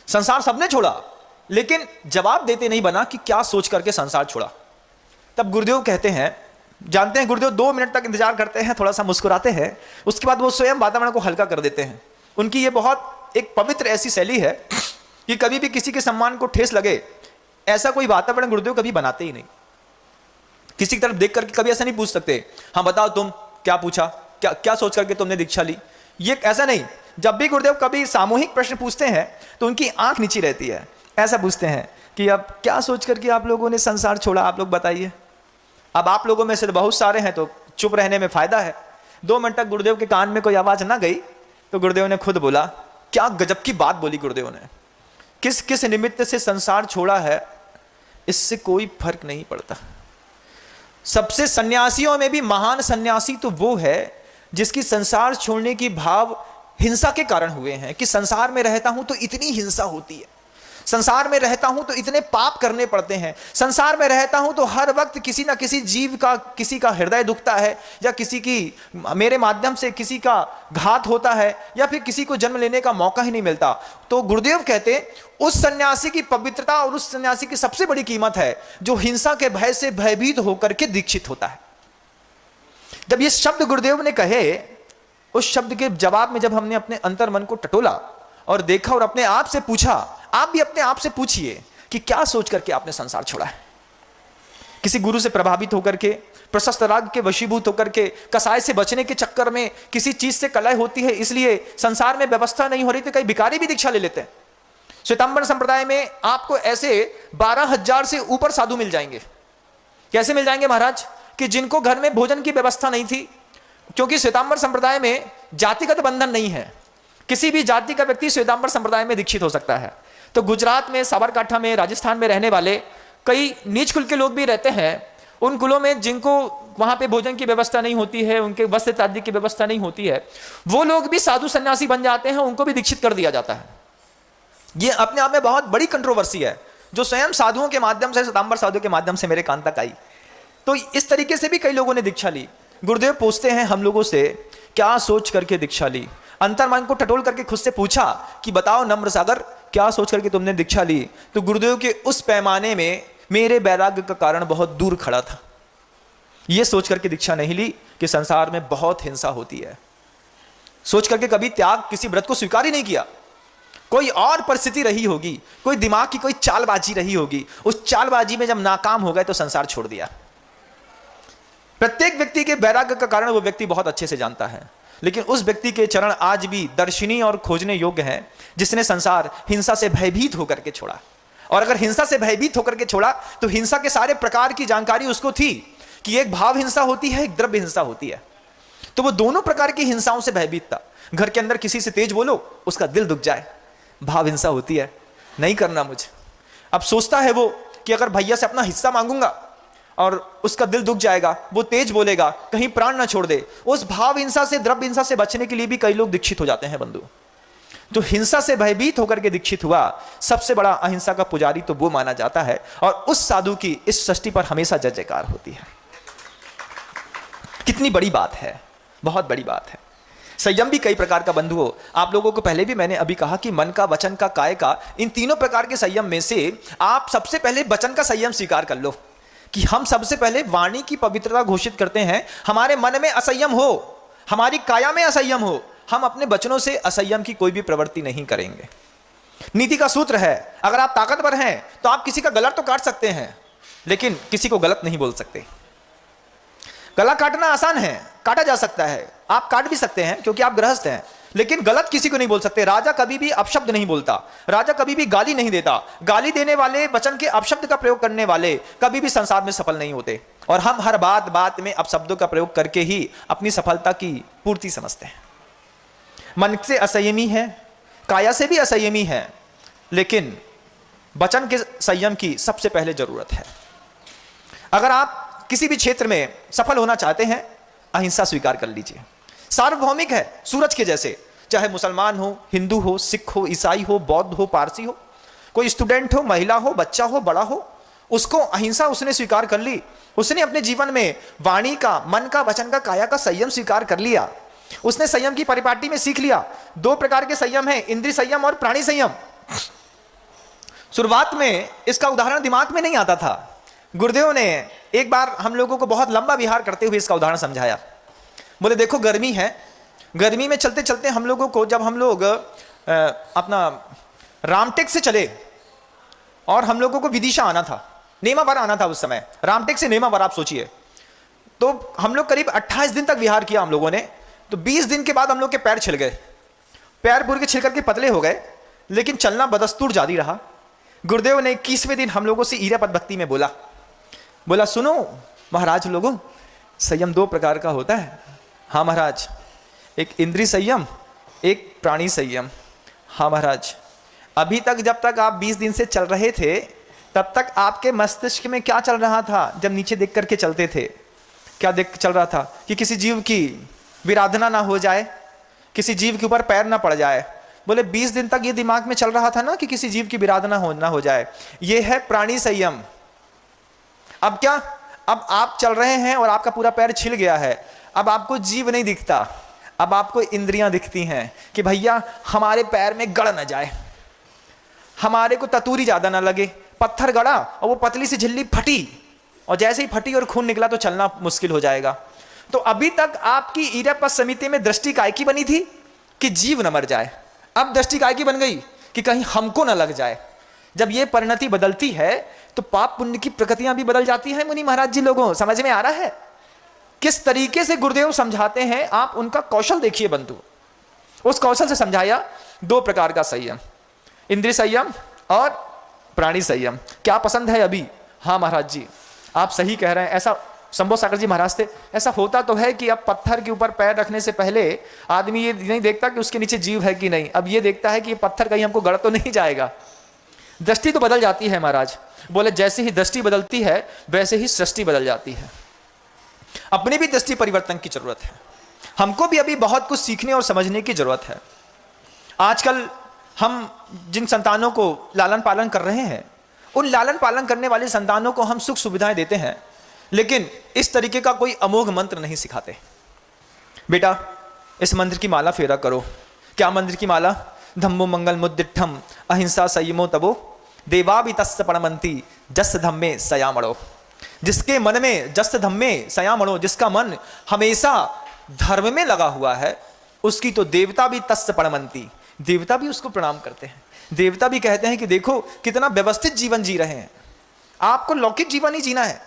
संसार सबने छोड़ा, लेकिन जवाब देते नहीं बना कि क्या सोच करके संसार छोड़ा। तब गुरुदेव कहते हैं, जानते हैं गुरुदेव 2 मिनट तक इंतजार करते हैं, थोड़ा सा मुस्कुराते हैं, उसके बाद वो स्वयं वातावरण को हल्का कर देते हैं। उनकी ये बहुत एक पवित्र ऐसी शैली है कि कभी भी किसी के सम्मान को ठेस लगे ऐसा कोई वातावरण गुरुदेव कभी बनाते ही नहीं। किसी की तरफ देख करके कभी ऐसा नहीं पूछ सकते, हाँ बताओ तुम क्या पूछा, क्या क्या सोच करके तुमने दीक्षा ली, ये ऐसा नहीं। जब भी गुरुदेव कभी सामूहिक प्रश्न पूछते हैं तो उनकी आंख नीची रहती है, ऐसा पूछते हैं कि अब क्या सोच करके आप लोगों ने संसार छोड़ा, आप लोग बताइए। अब आप लोगों में से बहुत सारे हैं तो चुप रहने में फायदा है। 2 मिनट तक गुरुदेव के कान में कोई आवाज ना गई तो गुरुदेव ने खुद बोला, क्या गजब की बात बोली गुरुदेव ने, किस किस निमित्त से संसार छोड़ा है इससे कोई फर्क नहीं पड़ता। सबसे सन्यासियों में भी महान सन्यासी तो वो है जिसकी संसार छोड़ने की भाव हिंसा के कारण हुए हैं, कि संसार में रहता हूं तो इतनी हिंसा होती है, संसार में रहता हूं तो इतने पाप करने पड़ते हैं, संसार में रहता हूं तो हर वक्त किसी ना किसी जीव का, किसी का हृदय दुखता है, या किसी की मेरे माध्यम से किसी का घात होता है, या फिर किसी को जन्म लेने का मौका ही नहीं मिलता। तो गुरुदेव कहते उस सन्यासी की पवित्रता और उस सन्यासी की सबसे बड़ी कीमत है जो हिंसा के भय से भयभीत होकर के दीक्षित होता है। जब ये शब्द गुरुदेव ने कहे, उस शब्द के जवाब में जब हमने अपने अंतर मन को टटोला और देखा और अपने आप से पूछा, आप भी अपने आप से पूछिए कि क्या सोच करके आपने संसार छोड़ा है। किसी गुरु से प्रभावित होकर के, प्रशस्त राग के वशीभूत होकर के, कसाय से बचने के चक्कर में, किसी चीज से कलह होती है इसलिए संसार में व्यवस्था नहीं हो रही तो कई भिखारी भी दीक्षा ले लेते हैं। श्वेतांबर संप्रदाय में आपको ऐसे 12,000 से ऊपर साधु मिल जाएंगे। कैसे मिल जाएंगे महाराज? कि जिनको घर में भोजन की व्यवस्था नहीं थी, क्योंकि श्वेतांबर संप्रदाय में जातिगत बंधन नहीं है, किसी भी जाति का व्यक्ति श्वेतांबर संप्रदाय में दीक्षित हो सकता है। तो गुजरात में, साबरकांठा में, राजस्थान में रहने वाले कई नीच कुल के लोग भी रहते हैं, उन कुलों में जिनको वहां पे भोजन की व्यवस्था नहीं होती है, उनके वस्त्र इत्यादि की व्यवस्था नहीं होती है, वो लोग भी साधु सन्यासी बन जाते हैं, उनको भी दीक्षित कर दिया जाता है। ये अपने आप में बहुत बड़ी कंट्रोवर्सी है जो स्वयं साधुओं के माध्यम से, श्वेतांबर साधु के माध्यम से मेरे कान तक आई। तो इस तरीके से भी कई लोगों ने दीक्षा ली। गुरुदेव पूछते हैं हम लोगों से, क्या सोच करके दीक्षा ली? अंतर्मन को टटोल करके खुद से पूछा कि बताओ नम्र सागर, क्या सोच करके तुमने दीक्षा ली? तो गुरुदेव के उस पैमाने में मेरे वैराग्य का कारण बहुत दूर खड़ा था। यह सोच करके दीक्षा नहीं ली कि संसार में बहुत हिंसा होती है, सोच करके कभी त्याग, किसी व्रत को स्वीकार ही नहीं किया। कोई और परिस्थिति रही होगी, कोई दिमाग की कोई चालबाजी रही होगी, उस चालबाजी में जब नाकाम हो गए तो संसार छोड़ दिया। प्रत्येक व्यक्ति के वैराग्य का कारण वो व्यक्ति बहुत अच्छे से जानता है, लेकिन उस व्यक्ति के चरण आज भी दर्शनीय और खोजने योग्य हैं जिसने संसार हिंसा से भयभीत होकर के छोड़ा। और अगर हिंसा से भयभीत होकर के छोड़ा तो हिंसा के सारे प्रकार की जानकारी उसको थी कि एक भाव हिंसा होती है, एक द्रव्य हिंसा होती है। तो वो दोनों प्रकार की हिंसाओं से भयभीत था। घर के अंदर किसी से तेज बोलो, उसका दिल दुख जाए, भाव हिंसा होती है, नहीं करना मुझे। अब सोचता है वो कि अगर भैया से अपना हिस्सा मांगूंगा और उसका दिल दुख जाएगा, वो तेज बोलेगा, कहीं प्राण ना छोड़ दे। उस भाव हिंसा से, द्रव्य हिंसा से बचने के लिए भी कई लोग दीक्षित हो जाते हैं बंधु। जो हिंसा से भयभीत होकर के दीक्षित हुआ, सबसे बड़ा अहिंसा का पुजारी तो वो माना जाता है, और उस साधु की इस सृष्टि पर हमेशा जय जयकार होती है। कितनी बड़ी बात है, बहुत बड़ी बात है। संयम भी कई प्रकार का बंधु हो। आप लोगों को पहले भी मैंने अभी कहा कि मन का, वचन का, काय का, इन तीनों प्रकार के संयम में से आप सबसे पहले वचन का संयम स्वीकार कर लो कि हम सबसे पहले वाणी की पवित्रता घोषित करते हैं। हमारे मन में असंयम हो, हमारी काया में असंयम हो, हम अपने वचनों से असंयम की कोई भी प्रवृत्ति नहीं करेंगे। नीति का सूत्र है, अगर आप ताकतवर हैं तो आप किसी का गला तो काट सकते हैं, लेकिन किसी को गलत नहीं बोल सकते। गला काटना आसान है, काटा जा सकता है, आप काट भी सकते हैं क्योंकि आप गृहस्थ हैं, लेकिन गलत किसी को नहीं बोल सकते। राजा कभी भी अपशब्द नहीं बोलता, राजा कभी भी गाली नहीं देता। गाली देने वाले, वचन के अपशब्द का प्रयोग करने वाले कभी भी संसार में सफल नहीं होते। और हम हर बात बात में अपशब्दों का प्रयोग करके ही अपनी सफलता की पूर्ति समझते हैं। मन से असंयमी है, काया से भी असंयमी है, लेकिन वचन के संयम की सबसे पहले जरूरत है। अगर आप किसी भी क्षेत्र में सफल होना चाहते हैं, अहिंसा स्वीकार कर लीजिए। सार्वभौमिक है, सूरज के जैसे, चाहे मुसलमान हो, हिंदू हो, सिख हो, ईसाई हो, बौद्ध हो, पारसी हो, कोई स्टूडेंट हो, महिला हो, बच्चा हो, बड़ा हो, उसको अहिंसा उसने स्वीकार कर ली। उसने अपने जीवन में वाणी का, मन का, वचन का, काया का संयम स्वीकार कर लिया। उसने संयम की परिपाटी में सीख लिया। 2 प्रकार के संयम है, इंद्रिय संयम और प्राणी संयम। शुरुआत में इसका उदाहरण दिमाग में नहीं आता था। गुरुदेव ने एक बार हम लोगों को बहुत लंबा विहार करते हुए इसका उदाहरण समझाया। बोले देखो गर्मी है, गर्मी में चलते चलते हम लोगों को, जब हम लोग अपना रामटेक से चले और हम लोगों को विदिशा आना था, नेमावर आना था उस समय, रामटेक से नेमावर आप सोचिए, तो हम लोग करीब 28 दिन तक विहार किया हम लोगों ने। तो 20 दिन के बाद हम लोग के पैर छिल गए, पैर पूरे के छिल करके पतले हो गए, लेकिन चलना बदस्तूर जारी रहा। गुरुदेव ने 21वें दिन हम लोगों से ईरापद भक्ति में बोला सुनो महाराज लोगों, संयम 2 प्रकार का होता है। हाँ महाराज, एक इंद्रिय संयम, एक प्राणी संयम। हाँ महाराज, अभी तक जब तक आप 20 दिन से चल रहे थे, तब तक आपके मस्तिष्क में क्या चल रहा था? जब नीचे देख करके चलते थे, क्या देख चल रहा था? कि किसी जीव की विराधना ना हो जाए, किसी जीव के ऊपर पैर ना पड़ जाए। बोले 20 दिन तक ये दिमाग में चल रहा था ना कि किसी जीव की विराधना ना हो जाए। ये है प्राणी संयम। अब क्या? अब आप चल रहे हैं और आपका पूरा पैर छिल गया है, अब आपको जीव नहीं दिखता, अब आपको इंद्रियां दिखती हैं कि भैया हमारे पैर में गड़ ना जाए, हमारे को ततूरी ज्यादा ना लगे। पत्थर गड़ा और वो पतली सी झिल्ली फटी, और जैसे ही फटी और खून निकला तो चलना मुश्किल हो जाएगा। तो अभी तक आपकी ईरापद समिति में दृष्टि काय की बनी थी कि जीव न मर जाए, अब दृष्टि काय की बन गई कि कहीं हमको न लग जाए। जब ये परिणति बदलती है तो पाप पुण्य की प्रकृतियां भी बदल जाती हैं। मुनि महाराज जी लोगों, समझ में आ रहा है किस तरीके से गुरुदेव समझाते हैं? आप उनका कौशल देखिए बंधु। उस कौशल से समझाया 2 प्रकार का संयम, इंद्रिय संयम और प्राणी संयम। क्या पसंद है अभी? हाँ महाराज जी, आप सही कह रहे हैं। ऐसा शंभो सागर जी महाराज थे, ऐसा होता तो है कि अब पत्थर के ऊपर पैर रखने से पहले आदमी ये नहीं देखता कि उसके नीचे जीव है कि नहीं, अब ये देखता है कि ये पत्थर कहीं हमको गड़ तो नहीं जाएगा। दृष्टि तो बदल जाती है महाराज। बोले जैसे ही दृष्टि बदलती है वैसे ही सृष्टि बदल जाती है। अपनी भी दृष्टि परिवर्तन की जरूरत है। हमको भी अभी बहुत कुछ सीखने और समझने की जरूरत है। आजकल हम जिन संतानों को लालन पालन कर रहे हैं, उन लालन पालन करने वाले संतानों को हम सुख सुविधाएं देते हैं, लेकिन इस तरीके का कोई अमोघ मंत्र नहीं सिखाते। बेटा इस मंत्र की माला फेरा करो। क्या मंत्र की माला? धम्मो मंगल मुद्दिठम अहिंसा संयमो तबो देवा भी तस् पणमंती जस धम्मे सयामणो। जिसके मन में जस धम्मे सयामणो, जिसका मन हमेशा धर्म में लगा हुआ है, उसकी तो देवता भी तस् पणमंती, देवता भी उसको प्रणाम करते हैं। देवता भी कहते हैं कि देखो कितना व्यवस्थित जीवन जी रहे हैं। आपको लौकिक जीवन ही जीना है,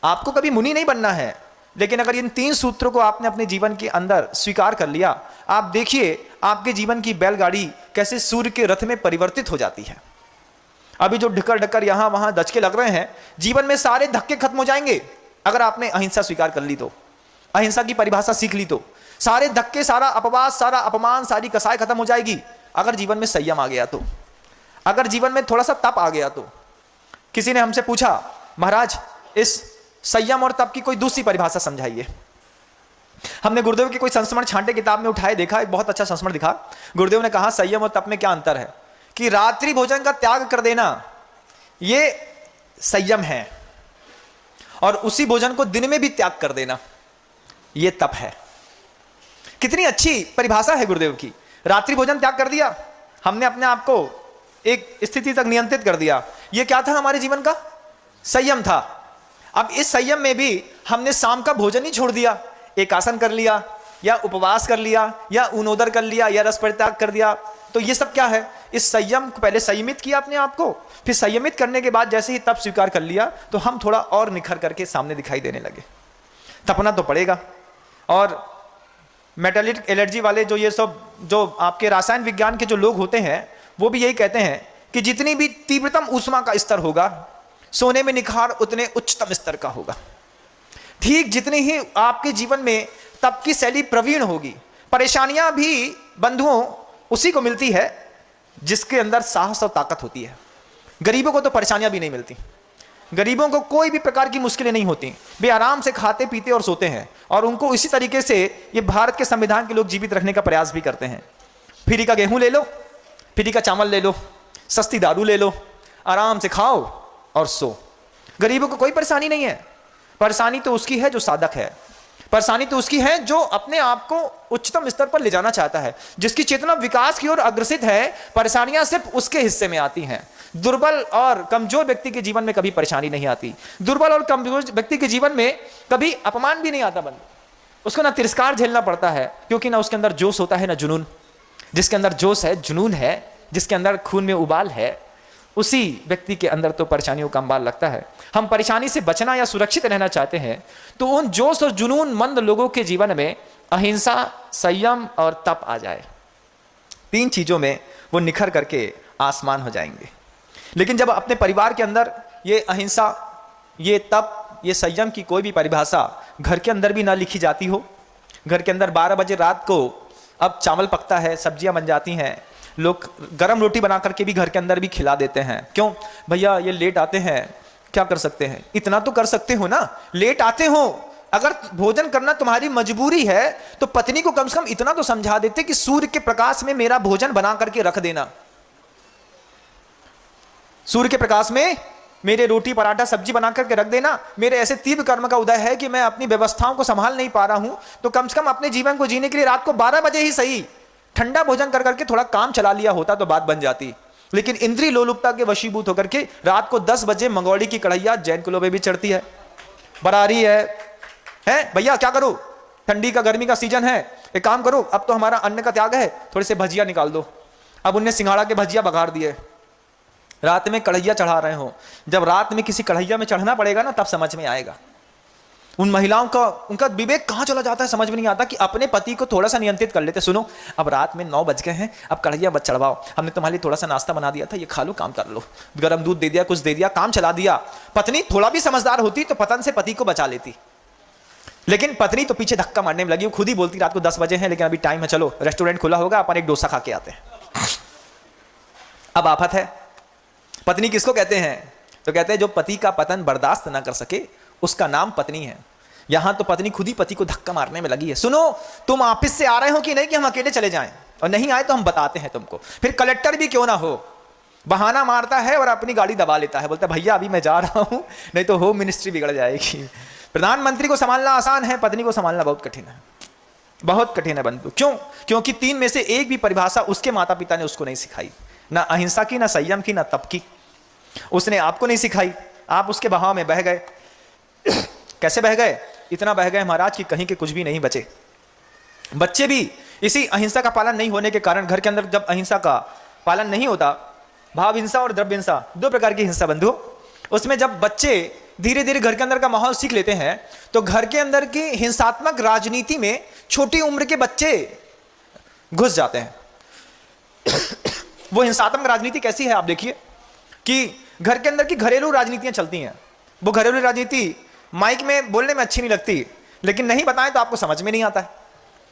आपको कभी मुनि नहीं बनना है। लेकिन अगर इन 3 सूत्रों को आपने अपने जीवन के अंदर स्वीकार कर लिया, आप देखिए आपके जीवन की बैलगाड़ी कैसे सूर्य के रथ में परिवर्तित हो जाती है। अभी जो ढक्कर ढक्कर यहां वहां दचके लग रहे हैं, जीवन में सारे धक्के खत्म हो जाएंगे अगर आपने अहिंसा स्वीकार कर ली तो, अहिंसा की परिभाषा सीख ली तो। सारे धक्के, सारा अपवाद, सारा अपमान, सारी कसाई खत्म हो जाएगी अगर जीवन में संयम आ गया तो, अगर जीवन में थोड़ा सा तप आ गया तो। किसी ने हमसे पूछा महाराज इस संयम और तप की कोई दूसरी परिभाषा समझाइए। हमने गुरुदेव की कोई संस्मरण छांटे किताब में उठाए, देखा, एक बहुत अच्छा संस्मरण दिखा। गुरुदेव ने कहा संयम और तप में क्या अंतर है कि रात्रि भोजन का त्याग कर देना ये संयम है, और उसी भोजन को दिन में भी त्याग कर देना ये तप है। कितनी अच्छी परिभाषा है गुरुदेव की। रात्रि भोजन त्याग कर दिया, हमने अपने आप को एक स्थिति तक नियंत्रित कर दिया, ये क्या था? हमारे जीवन का संयम था। अब इस संयम में भी हमने शाम का भोजन ही छोड़ दिया, एक आसन कर लिया, या उपवास कर लिया, या ऊनोदर कर लिया, या रस परित्याग कर दिया। तो ये सब क्या है? इस संयम को पहले संयमित किया अपने आप को, फिर संयमित करने के बाद जैसे ही तप स्वीकार कर लिया तो हम थोड़ा और निखर करके सामने दिखाई देने लगे। तपना तो पड़ेगा। और मेटालिक एलर्जी वाले जो ये सब जो आपके रसायन विज्ञान के जो लोग होते हैं वो भी यही कहते हैं कि जितनी भी तीव्रतम ऊष्मा का स्तर होगा, सोने में निखार उतने उच्चतम स्तर का होगा। ठीक जितनी ही आपके जीवन में तप की शैली प्रवीण होगी, परेशानियां भी बंधुओं उसी को मिलती है जिसके अंदर साहस और ताकत होती है। गरीबों को तो परेशानियां भी नहीं मिलती, गरीबों को कोई भी प्रकार की मुश्किलें नहीं होती, वे आराम से खाते पीते और सोते हैं, और उनको इसी तरीके से ये भारत के संविधान के लोग जीवित रखने का प्रयास भी करते हैं। फ्री का गेहूं ले लो, फ्री का चावल ले लो, सस्ती दारू ले लो, आराम से खाओ और सो। गरीबों को कोई परेशानी नहीं है। परेशानी तो उसकी है जो साधक है, परेशानी तो उसकी है जो अपने आप को उच्चतम स्तर पर ले जाना चाहता है, जिसकी चेतना विकास की ओर अग्रसित है। परेशानियां सिर्फ उसके हिस्से में आती हैं। दुर्बल और कमजोर व्यक्ति के जीवन में कभी परेशानी नहीं आती। दुर्बल और कमजोर व्यक्ति के जीवन में कभी अपमान भी नहीं आता। बंद उसको ना तिरस्कार झेलना पड़ता है, क्योंकि ना उसके अंदर जोश होता है ना जुनून। जिसके अंदर जोश है, जुनून है, जिसके अंदर खून में उबाल है, उसी व्यक्ति के अंदर तो परेशानियों का अंबार लगता है। हम परेशानी से बचना या सुरक्षित रहना चाहते हैं तो उन जोश और जुनून मंद लोगों के जीवन में अहिंसा, संयम और तप आ जाए। 3 चीजों में वो निखर करके आसमान हो जाएंगे। लेकिन जब अपने परिवार के अंदर ये अहिंसा, ये तप, ये संयम की कोई भी परिभाषा घर के अंदर भी ना लिखी जाती हो, घर के अंदर 12 बजे रात को अब चावल पकता है, सब्जियां बन जाती हैं, लोग गरम रोटी बना करके भी घर के अंदर भी खिला देते हैं। क्यों भैया, ये लेट आते हैं, क्या कर सकते हैं? इतना तो कर सकते हो ना, लेट आते हो, अगर भोजन करना तुम्हारी मजबूरी है तो पत्नी को कम से कम इतना तो समझा देते कि सूर्य के प्रकाश में मेरा भोजन बना करके रख देना, सूर्य के प्रकाश में मेरे रोटी पराठा सब्जी बना करके रख देना। मेरे ऐसे तीव्र कर्म का उदय है कि मैं अपनी व्यवस्थाओं को संभाल नहीं पा रहा हूं, तो कम से कम अपने जीवन को जीने के लिए रात को 12 बजे ही सही ठंडा भोजन कर करके थोड़ा काम चला लिया होता तो बात बन जाती। लेकिन इंद्रिय लोलुपता के वशीभूत होकर के रात को 10 बजे मंगोड़ी की कढ़ैया जैन कुलों में भी चढ़ती है, बरारी है भैया क्या करो, ठंडी का गर्मी का सीजन है, एक काम करो, अब तो हमारा अन्न का त्याग है, थोड़े से भजिया निकाल दो। अब उनने सिंघाड़ा के भजिया बघार दिए, रात में कढ़ैया चढ़ा रहे हो। जब रात में किसी कढ़ैया में चढ़ना पड़ेगा ना, तब समझ में आएगा। उन महिलाओं का, उनका विवेक कहां चला जाता है, समझ में नहीं आता कि अपने पति को थोड़ा सा नियंत्रित कर लेते। सुनो, अब रात में 9 बज गए हैं, अब कढ़ैया मत चढ़वाओ, हमने तुम्हारे लिए थोड़ा सा नाश्ता बना दिया था, ये खा लो, काम कर लो, गर्म दूध दे दिया, कुछ दे दिया, काम चला दिया। पत्नी थोड़ा भी समझदार होती तो पतन से पति को बचा लेती, लेकिन पत्नी तो पीछे धक्का मारने में लगी। खुद ही बोलती रात को 10 बजे हैं लेकिन अभी टाइम है, चलो रेस्टोरेंट खुला होगा, अपन एक डोसा खा के आते हैं। अब आफत है। पत्नी किसको कहते हैं? तो कहते हैं जो पति का पतन बर्दाश्त ना कर सके उसका नाम पत्नी है। यहां तो पत्नी खुद ही पति को धक्का मारने में लगी है। सुनो, तुम ऑफिस से आ रहे हो कि नहीं कि हम अकेले चले जाएं, और नहीं आए तो हम बताते हैं तुमको। फिर कलेक्टर भी क्यों ना हो, बहाना मारता है और अपनी गाड़ी दबा लेता है, बोलता है भैया अभी मैं जा रहा हूं, नहीं तो होम मिनिस्ट्री बिगड़ जाएगी। प्रधानमंत्री को संभालना आसान है, पत्नी को संभालना बहुत कठिन है, बहुत कठिन है बंधु। क्यों? क्योंकि 3 में से एक भी परिभाषा उसके माता पिता ने उसको नहीं सिखाई, ना अहिंसा की, ना संयम की, ना तप की। उसने आपको नहीं सिखाई, आप उसके बहाव में बह गए। कैसे बह गए? इतना बह गए महाराज कि कहीं के कुछ भी नहीं बचे। बच्चे भी इसी अहिंसा का पालन नहीं होने के कारण, घर के अंदर जब अहिंसा का पालन नहीं होता, भाव हिंसा और द्रव्य हिंसा 2 प्रकार की हिंसा बंधु, उसमें जब बच्चे धीरे धीरे घर के अंदर का माहौल सीख लेते हैं तो घर के अंदर की हिंसात्मक राजनीति में छोटी उम्र के बच्चे घुस जाते हैं। वो हिंसात्मक राजनीति कैसी है आप देखिए कि घर के अंदर की घरेलू राजनीतियां चलती हैं। वो घरेलू राजनीति माइक में बोलने में अच्छी नहीं लगती, लेकिन नहीं बताएं तो आपको समझ में नहीं आता है।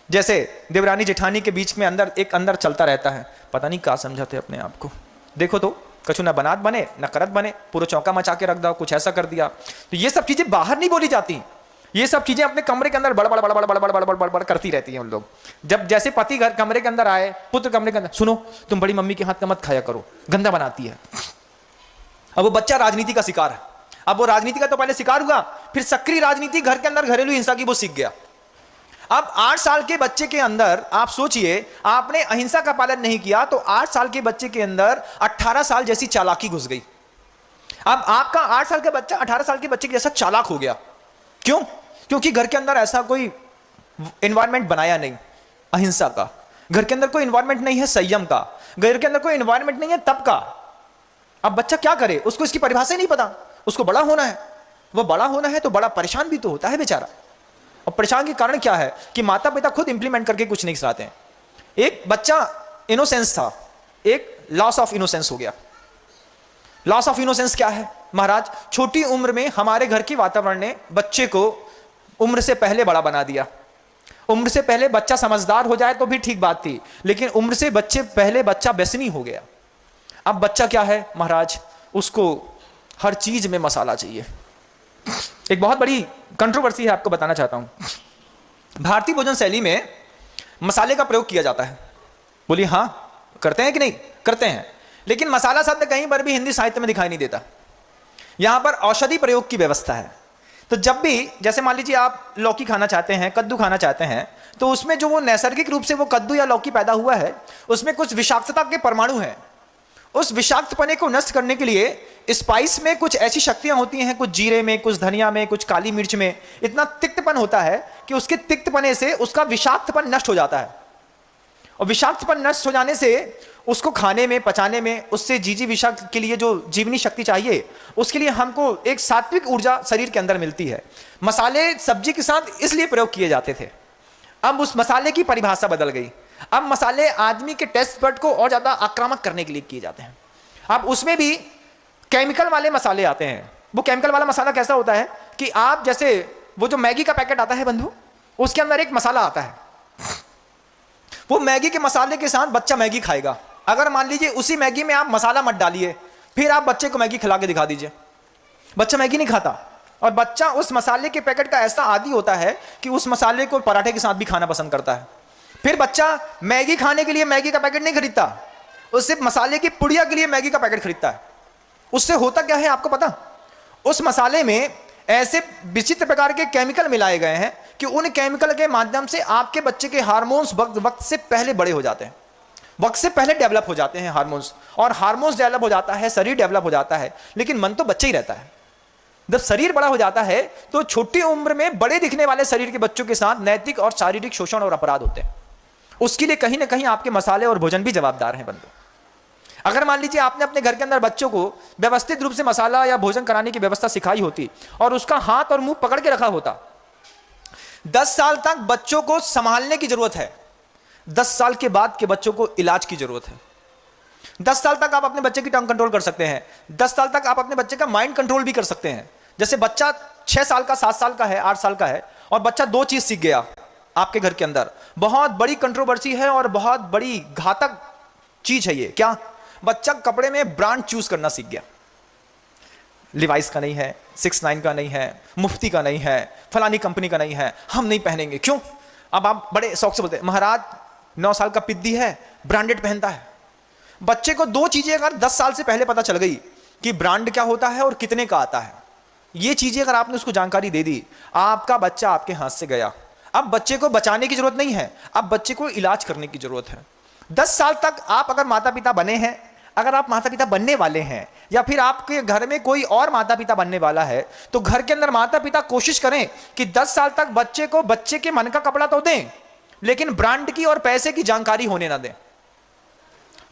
जैसे देवरानी जेठानी के बीच में अंदर चलता रहता है, पता नहीं क्या समझाते अपने आप को। देखो तो कछु ना बनात बने ना करत बने, पूरा चौका मचा के रख दो, कुछ ऐसा कर दिया। तो ये सब चीजें बाहर नहीं बोली जाती, ये सब चीजें अपने कमरे के अंदर बड़ बड़ करती रहती हैं उन लोग। जब जैसे पति घर कमरे के अंदर आए, पुत्र कमरे के अंदर, सुनो तुम बड़ी मम्मी के हाथ का मत खाया करो, गंदा बनाती है। अब वो बच्चा राजनीति का शिकार है। अब वो राजनीति का तो पहले शिकार हुआ, फिर सक्रिय राजनीति घर के अंदर घरेलू हिंसा की वो सीख गया। अब 8 साल के बच्चे के अंदर आप सोचिए, आपने अहिंसा का पालन नहीं किया तो 8 साल के बच्चे के अंदर 18 साल जैसी चालाकी घुस गई। अब आपका 8 साल का बच्चा 18 साल के बच्चे के जैसा चालाक हो गया। क्यों? क्योंकि घर के अंदर ऐसा कोई एनवायरनमेंट बनाया नहीं अहिंसा का, घर के अंदर कोई एनवायरनमेंट नहीं है संयम का, घर के अंदर कोई एनवायरनमेंट नहीं है तप का। अब बच्चा क्या करे, उसको इसकी परिभाषा ही नहीं पता। उसको बड़ा होना है, वो बड़ा होना है तो बड़ा परेशान भी तो होता है बेचारा। और परेशान के कारण क्या है कि माता पिता खुद इंप्लीमेंट करके कुछ नहीं सिखाते हैं। एक बच्चा इनोसेंस था, एक लॉस ऑफ इनोसेंस हो गया। लॉस ऑफ इनोसेंस क्या है महाराज? छोटी उम्र में हमारे घर की वातावरण ने बच्चे को उम्र से पहले बड़ा बना दिया। उम्र से पहले बच्चा समझदार हो जाए तो भी ठीक बात थी, लेकिन उम्र से पहले बच्चा व्यसनी हो गया। अब बच्चा क्या है महाराज, उसको हर चीज में मसाला चाहिए। एक बहुत बड़ी कंट्रोवर्सी है, आपको बताना चाहता हूं। भारतीय भोजन शैली में मसाले का प्रयोग किया जाता है। बोलिए हाँ, करते हैं कि नहीं? करते हैं। लेकिन मसाला शब्द कहीं पर भी हिंदी साहित्य में दिखाई नहीं देता। यहां पर औषधि प्रयोग की व्यवस्था है। तो जब भी, जैसे मान लीजिए आप लौकी खाना चाहते हैं, कद्दू खाना चाहते हैं, तो उसमें जो वो नैसर्गिक रूप से वो कद्दू या लौकी पैदा हुआ है, उसमें कुछ विषाक्तता के परमाणु हैं। उस विषाक्तपने को नष्ट करने के लिए स्पाइस में कुछ ऐसी शक्तियां होती हैं, कुछ जीरे में, कुछ धनिया में, कुछ काली मिर्च में इतना तिक्तपन होता है कि उसके तिक्तपने से उसका विषाक्तपन नष्ट हो जाता है। और विषाक्तपन नष्ट हो जाने से उसको खाने में, पचाने में, उससे जीजी विषाक्त के लिए जो जीवनी शक्ति चाहिए, उसके लिए हमको एक सात्विक ऊर्जा शरीर के अंदर मिलती है। मसाले सब्जी के साथ इसलिए प्रयोग किए जाते थे। अब उस मसाले की परिभाषा बदल गई। अब मसाले आदमी के टेस्ट बड को और ज्यादा आक्रामक करने के लिए किए जाते हैं। अब उसमें भी केमिकल वाले मसाले आते हैं। वो केमिकल वाला मसाला कैसा होता है कि आप जैसे वो जो मैगी का पैकेट आता है बंधु, उसके अंदर एक मसाला आता है। वो मैगी के मसाले के साथ बच्चा मैगी खाएगा। अगर मान लीजिए उसी मैगी में आप मसाला मत डालिए, फिर आप बच्चे को मैगी खिला के दिखा दीजिए, बच्चा मैगी नहीं खाता। और बच्चा उस मसाले के पैकेट का ऐसा आदी होता है कि उस मसाले को पराठे के साथ भी खाना पसंद करता है। फिर बच्चा मैगी खाने के लिए मैगी का पैकेट नहीं खरीदता, उससे मसाले की पुड़िया के लिए मैगी का पैकेट खरीदता है। उससे होता क्या है आपको पता? उस मसाले में ऐसे विचित्र प्रकार के केमिकल मिलाए गए हैं कि उन केमिकल के माध्यम से आपके बच्चे के हार्मोन्स वक्त से पहले बड़े हो जाते हैं, वक्त से पहले डेवलप हो जाते हैं हार्मोन्स। और हार्मोन्स डेवलप हो जाता है, शरीर डेवलप हो जाता है, लेकिन मन तो बच्चे ही रहता है। जब शरीर बड़ा हो जाता है तो छोटी उम्र में बड़े दिखने वाले शरीर के बच्चों के साथ नैतिक और शारीरिक शोषण और अपराध होते हैं। उसके लिए कहीं ना कहीं आपके मसाले और भोजन भी जवाबदार हैं बंधु। अगर मान लीजिए आपने अपने घर के अंदर बच्चों को व्यवस्थित रूप से मसाला या भोजन कराने की व्यवस्था सिखाई होती और उसका हाथ और मुंह पकड़ के रखा होता, 10 साल तक बच्चों को संभालने की जरूरत है। 10 साल के बाद के बच्चों को इलाज की जरूरत है। 10 साल तक आप अपने बच्चे की टंग कंट्रोल कर सकते हैं। 10 साल तक आप अपने बच्चे का माइंड कंट्रोल भी कर सकते हैं। जैसे बच्चा 6 साल का, 7 साल का है, 8 साल का है, और बच्चा 2 चीज सीख गया आपके घर के अंदर, बहुत बड़ी कंट्रोवर्सी है और बहुत बड़ी घातक चीज है ये। क्या? बच्चा कपड़े में ब्रांड चूज करना सीख गया। लिवाइस का नहीं है, 6ix9ine का नहीं है, मुफ्ती का नहीं है, फलानी कंपनी का नहीं है, हम नहीं पहनेंगे। क्यों? अब आप बड़े शौक से बोलते हैं महाराज 9 साल का पिद्दी है, ब्रांडेड पहनता है। बच्चे को 2 चीजें अगर 10 साल से पहले पता चल गई कि ब्रांड क्या होता है और कितने का आता है, ये चीजें अगर आपने उसको जानकारी दे दी, आपका बच्चा आपके हाथ से गया। अब बच्चे को बचाने की जरूरत नहीं है, अब बच्चे को इलाज करने की जरूरत है। 10 साल तक आप अगर माता पिता बने हैं, अगर आप माता पिता बनने वाले हैं, या फिर आपके घर में कोई और माता पिता बनने वाला है, तो घर के अंदर माता पिता कोशिश करें कि 10 साल तक बच्चे को बच्चे के मन का कपड़ा तो दें, लेकिन ब्रांड की और पैसे की जानकारी होने ना दें।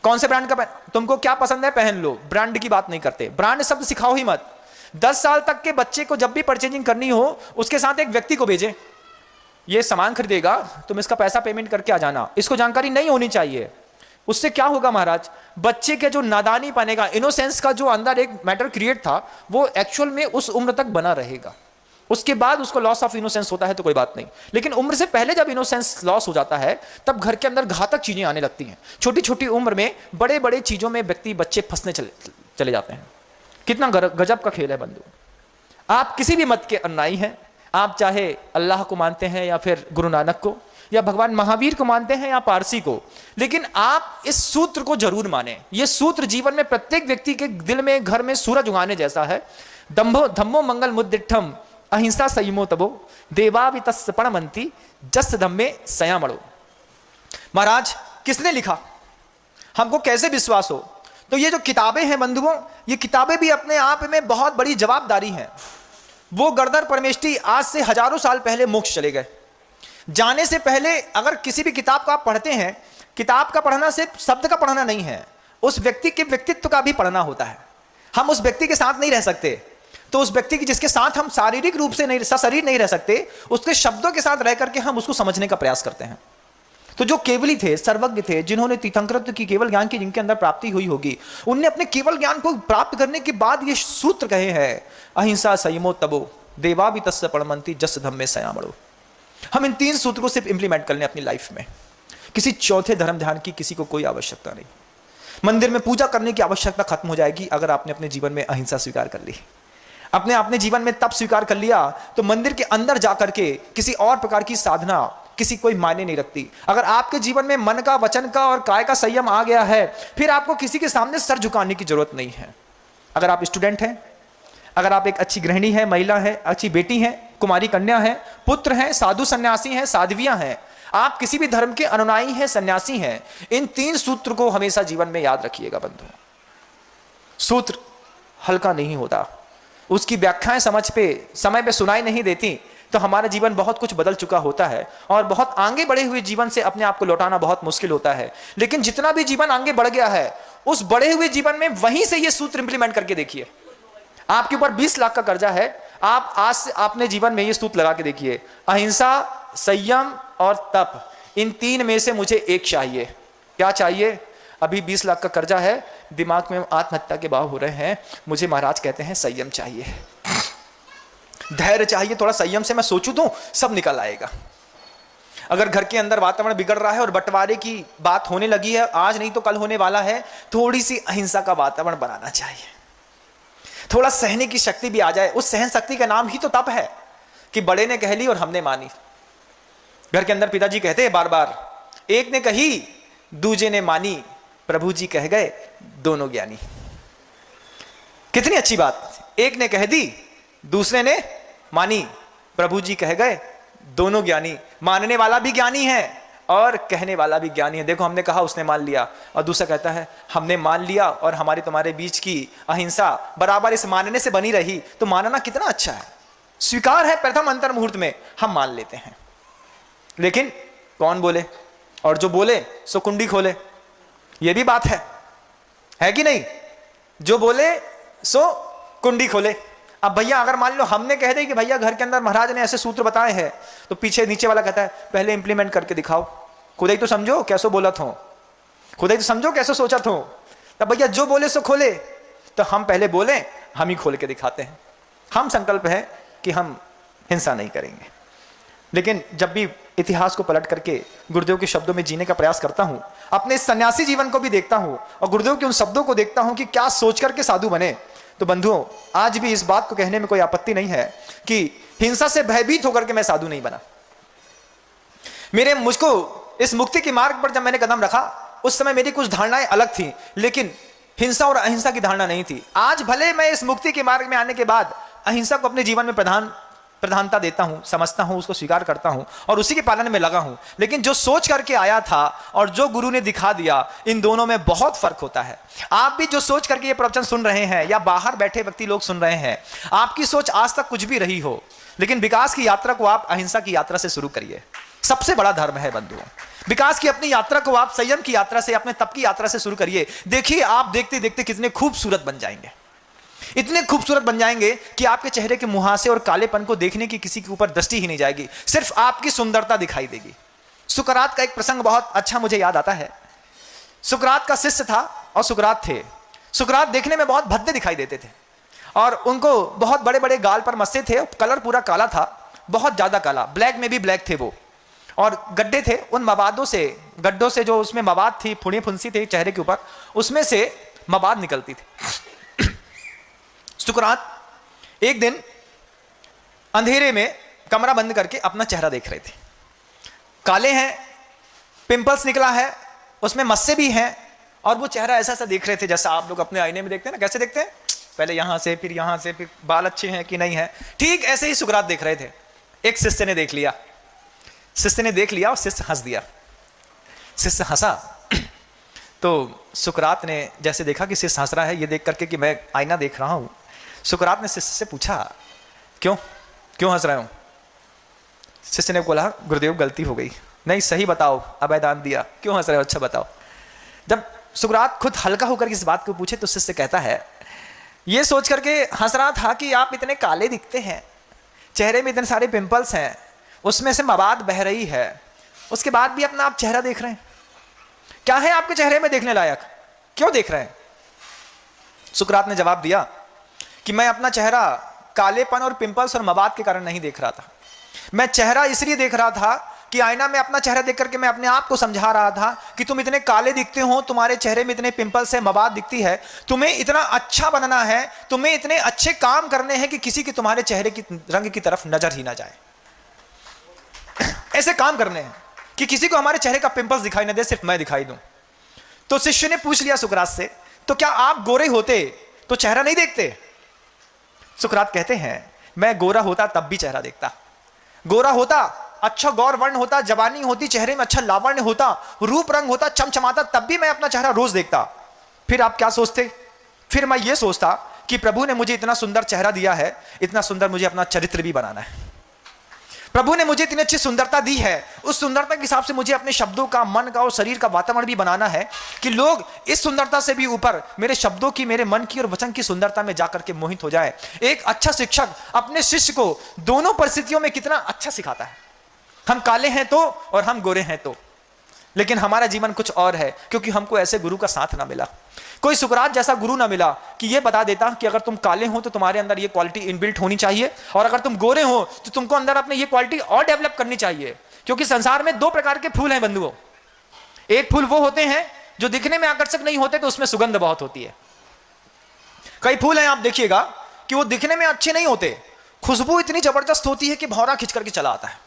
कौन से ब्रांड का तुमको क्या पसंद है पहन लो, ब्रांड की बात नहीं करते। ब्रांड शब्द सिखाओ ही मत। 10 साल तक के बच्चे को जब भी परचेजिंग करनी हो, उसके साथ एक व्यक्ति को भेजें, ये सामान खरीदेगा तुम इसका पैसा पेमेंट करके आ जाना। इसको जानकारी नहीं होनी चाहिए। उससे क्या होगा महाराज? बच्चे के जो नादानी बनेगा, इनोसेंस का जो अंदर एक मैटर क्रिएट था, वो एक्चुअल में उस उम्र तक बना रहेगा। उसके बाद उसको लॉस ऑफ इनोसेंस होता है तो कोई बात नहीं, लेकिन उम्र से पहले जब इनोसेंस लॉस हो जाता है, तब घर के अंदर घातक चीजें आने लगती हैं। छोटी छोटी उम्र में बड़े बड़े चीजों में बच्चे फंसने चले जाते हैं। कितना गजब का खेल है बंधु। आप किसी भी मत के अनुयायी हैं, आप चाहे अल्लाह को मानते हैं या फिर गुरु नानक को या भगवान महावीर को मानते हैं या पारसी को, लेकिन आप इस सूत्र को जरूर माने। यह सूत्र जीवन में प्रत्येक व्यक्ति के दिल में, घर में सूरज उगाने जैसा है। दम्भो धम्मो मंगल मुद्दिठम अहिंसा संयमो तबो देवावितस्य पणमंती जस धम्मे सयामणो। महाराज किसने लिखा, हमको कैसे विश्वास हो? तो ये जो किताबें हैं बंधुओं, ये किताबें भी अपने आप में बहुत बड़ी जवाबदारी हैं। वो गर्दर परमेष्ठी आज से हजारों साल पहले मोक्ष चले गए। जाने से पहले अगर किसी भी किताब को आप पढ़ते हैं, किताब का पढ़ना सिर्फ शब्द का पढ़ना नहीं है, उस व्यक्ति के व्यक्तित्व का भी पढ़ना होता है। हम उस व्यक्ति के साथ नहीं रह सकते। तो उस व्यक्ति की जिसके साथ हम शारीरिक रूप से नहीं, सशरीर नहीं रह सकते, उसके शब्दों के साथ रह करके हम उसको समझने का प्रयास करते हैं। तो जो केवली थे, सर्वज्ञ थे, जिन्होंने तीर्थंकरत्व की, केवल ज्ञान की जिनके अंदर प्राप्ति हुई होगी, उनने अपने केवल ज्ञान को प्राप्त करने के बाद ये सूत्र कहे हैं, अहिंसा संयमो तबो देवा भी तस्य परमंती जस धम्मे सयामणो। हम इन 3 सूत्र को सिर्फ इंप्लीमेंट कर लें अपनी लाइफ में, किसी चौथे धर्म ध्यान की किसी को कोई आवश्यकता नहीं। मंदिर में पूजा करने की आवश्यकता खत्म हो जाएगी अगर आपने अपने जीवन में अहिंसा स्वीकार कर ली। अपने जीवन में तप स्वीकार कर लिया तो मंदिर के अंदर जाकर के किसी और प्रकार की साधना किसी कोई मायने नहीं रखती। अगर आपके जीवन में मन का, वचन का और काय का संयम आ गया है, फिर आपको किसी के सामने सर झुकाने की जरूरत नहीं है। अगर आप स्टूडेंट हैं, अगर आप एक अच्छी गृहिणी है, महिला है, अच्छी बेटी है, कुमारी कन्या है, पुत्र हैं, साधु सन्यासी हैं, साध्वियां हैं, आप किसी भी धर्म के अनुयायी हैं, सन्यासी हैं, इन 3 सूत्र को हमेशा जीवन में याद रखिएगा बंधु। सूत्र हल्का नहीं होता, उसकी व्याख्याएं समय पे सुनाई नहीं देती, तो हमारा जीवन बहुत कुछ बदल चुका होता है और बहुत आगे बढ़े हुए जीवन से अपने आप को लौटाना बहुत मुश्किल होता है। लेकिन जितना भी जीवन आगे बढ़ गया है, उस बढ़े हुए जीवन में वहीं से ये सूत्र इंप्लीमेंट करके देखिए। आपके ऊपर 20 लाख का कर्जा है, आप आज से आपने जीवन में ये सूत्र लगा के देखिए, अहिंसा, संयम और तप, इन 3 में से मुझे एक चाहिए। क्या चाहिए? अभी 20 लाख का कर्जा है, दिमाग में आत्महत्या के भाव हो रहे हैं, मुझे महाराज कहते हैं संयम चाहिए, धैर्य चाहिए, थोड़ा संयम से मैं सोचूं तो सब निकल आएगा। अगर घर के अंदर वातावरण बिगड़ रहा है और बंटवारे की बात होने लगी है, आज नहीं तो कल होने वाला है, थोड़ी सी अहिंसा का वातावरण बनाना चाहिए, थोड़ा सहने की शक्ति भी आ जाए। उस सहन शक्ति का नाम ही तो तप है कि बड़े ने कह ली और हमने मानी। घर के अंदर पिताजी कहते हैं बार बार, एक ने कही दूजे ने मानी, प्रभु जी कह गए दोनों ज्ञानी। कितनी अच्छी बात, एक ने कह दी, दूसरे ने मानी, प्रभु जी कह गए दोनों ज्ञानी। मानने वाला भी ज्ञानी है और कहने वाला भी ज्ञानी है। देखो, हमने कहा, उसने मान लिया, और दूसरा कहता है हमने मान लिया और हमारी तुम्हारे बीच की अहिंसा बराबर इस मानने से बनी रही। तो मानना कितना अच्छा है, स्वीकार है, प्रथम अंतर मुहूर्त में हम मान लेते हैं। लेकिन कौन बोले, और जो बोले सो कुंडी खोले, यह भी बात है कि नहीं? जो बोले सो कुंडी खोले। अब भैया अगर मान लो हमने कह दे कि भैया घर के अंदर महाराज ने ऐसे सूत्र बताए हैं, तो पीछे नीचे वाला कहता है पहले इंप्लीमेंट करके दिखाओ, खुद ही तो समझो कैसे बोला था, खुद ही तो समझो कैसे सोचा था। तब भैया जो बोले सो खोले, तो हम पहले बोले, हम ही खोल के दिखाते हैं। हम संकल्प है कि हम हिंसा नहीं करेंगे। लेकिन जब भी इतिहास को पलट करके गुरुदेव के शब्दों में जीने का प्रयास करता हूं, अपने सन्यासी जीवन को भी देखता हूं और गुरुदेव के उन शब्दों को देखता हूं कि क्या सोच करके साधु बने, तो बंधुओं आज भी इस बात को कहने में कोई आपत्ति नहीं है कि हिंसा से भयभीत होकर के मैं साधु नहीं बना। मुझको इस मुक्ति के मार्ग पर जब मैंने कदम रखा, उस समय मेरी कुछ धारणाएं अलग थी, लेकिन हिंसा और अहिंसा की धारणा नहीं थी। आज भले मैं इस मुक्ति के मार्ग में आने के बाद अहिंसा को अपने जीवन में प्रधानता देता हूं, समझता हूं, उसको स्वीकार करता हूं और उसी के पालन में लगा हूं, लेकिन जो सोच करके आया था और जो गुरु ने दिखा दिया, इन दोनों में बहुत फर्क होता है। आप भी जो सोच करके ये प्रवचन सुन रहे हैं या बाहर बैठे व्यक्ति लोग सुन रहे हैं, आपकी सोच आज तक कुछ भी रही हो, लेकिन विकास की यात्रा को आप अहिंसा की यात्रा से शुरू करिए। सबसे बड़ा धर्म है बंधुओं, विकास की अपनी यात्रा को आप संयम की यात्रा से, अपने तप की यात्रा से शुरू करिए। देखिए आप देखते देखते कितने खूबसूरत बन जाएंगे, इतने खूबसूरत बन जाएंगे कि आपके चेहरे के मुहासे और कालेपन को देखने की किसी के ऊपर दृष्टि ही नहीं जाएगी, सिर्फ आपकी सुंदरता दिखाई देगी। सुकरात का एक प्रसंग बहुत अच्छा मुझे याद आता है। सुकरात का शिष्य था और सुकरात थे। सुकरात देखने में बहुत भद्दे दिखाई देते थे और उनको बहुत बड़े बड़े गाल पर मस्से थे, कलर पूरा काला था, बहुत ज्यादा काला, ब्लैक में भी ब्लैक थे वो, और गड्ढे थे। उन मवादों से, गड्ढों से जो उसमें मवाद थी, फुड़ी फुंसी थी चेहरे के ऊपर, उसमें से मवाद निकलती थी। सुकरात एक दिन अंधेरे में कमरा बंद करके अपना चेहरा देख रहे थे। काले हैं, पिंपल्स निकला है, उसमें मस्से भी हैं, और वो चेहरा ऐसा ऐसा देख रहे थे जैसा आप लोग अपने आईने में देखते हैं ना, कैसे देखते हैं, पहले यहां से फिर बाल अच्छे हैं कि नहीं है, ठीक ऐसे ही सुकरात देख रहे थे। एक शिष्य ने देख लिया, शिष्य ने देख लिया और शिष्य हंस दिया। शिष्य हंसा तो सुकरात ने जैसे देखा कि शिष्य हंस रहा है, ये देख करके कि मैं आईना देख रहा हूं, सुकरात ने शिष्य से पूछा क्यों हंस रहे हो? शिष्य ने बोला गुरुदेव गलती हो गई। नहीं सही बताओ, अभयदान दिया, क्यों हंस रहे हो, अच्छा बताओ। जब सुकरात खुद हल्का होकर इस बात को पूछे तो शिष्य कहता है ये सोच करके हंस रहा था कि आप इतने काले दिखते हैं, चेहरे में इतने सारे पिंपल्स हैं, उसमें से मवाद बह रही है, उसके बाद भी अपना आप चेहरा देख रहे हैं। क्या है आपके चेहरे में देखने लायक, क्यों देख रहे हैं? सुकरात ने जवाब दिया कि मैं अपना चेहरा कालेपन और पिंपल्स और मवाद के कारण नहीं देख रहा था। मैं चेहरा इसलिए देख रहा था कि आईना में अपना चेहरा देख करके मैं अपने आप को समझा रहा था कि तुम इतने काले दिखते हो, तुम्हारे चेहरे में इतने पिंपल्स है, मवाद दिखती है, तुम्हें इतना अच्छा बनना है, तुम्हें इतने अच्छे काम करने हैं कि किसी की तुम्हारे चेहरे की रंग की तरफ नजर ही ना जाए। ऐसे काम करने हैं कि किसी को हमारे चेहरे का पिंपल्स दिखाई ना दे, सिर्फ मैं दिखाई दूं। तो शिष्य ने पूछ लिया सुकरात से, तो क्या आप गोरे होते तो चेहरा नहीं देखते? सुकरात कहते हैं, मैं गोरा होता तब भी चेहरा देखता। गोरा होता, अच्छा गौर वर्ण होता, जवानी होती, चेहरे में अच्छा लावण्य होता, रूप रंग होता, चमचमाता, तब भी मैं अपना चेहरा रोज देखता। फिर आप क्या सोचते? फिर मैं ये सोचता कि प्रभु ने मुझे इतना सुंदर चेहरा दिया है, इतना सुंदर मुझे अपना चरित्र भी बनाना है। प्रभु ने मुझे इतनी अच्छी सुंदरता दी है, उस सुंदरता के हिसाब से मुझे अपने शब्दों का, मन का और शरीर का वातावरण भी बनाना है कि लोग इस सुंदरता से भी ऊपर मेरे शब्दों की, मेरे मन की और वचन की सुंदरता में जाकर के मोहित हो जाए। एक अच्छा शिक्षक अपने शिष्य को दोनों परिस्थितियों में कितना अच्छा सिखाता है। हम काले हैं तो और हम गोरे हैं तो, लेकिन हमारा जीवन कुछ और है, क्योंकि हमको ऐसे गुरु का साथ ना मिला, कोई सुकरात जैसा गुरु ना मिला कि ये बता देता कि अगर तुम काले हो तो तुम्हारे अंदर ये क्वालिटी इनबिल्ट होनी चाहिए, और अगर तुम गोरे हो तो तुमको अंदर अपने ये क्वालिटी और डेवलप करनी चाहिए। क्योंकि संसार में दो प्रकार के फूल हैं बंधुओं। एक फूल वो होते हैं जो दिखने में आकर्षक नहीं होते, तो उसमें सुगंध बहुत होती है। कई फूल हैं, आप देखिएगा कि वो दिखने में अच्छे नहीं होते, खुशबू इतनी जबरदस्त होती है कि भौरा खिंच करके चला आता है।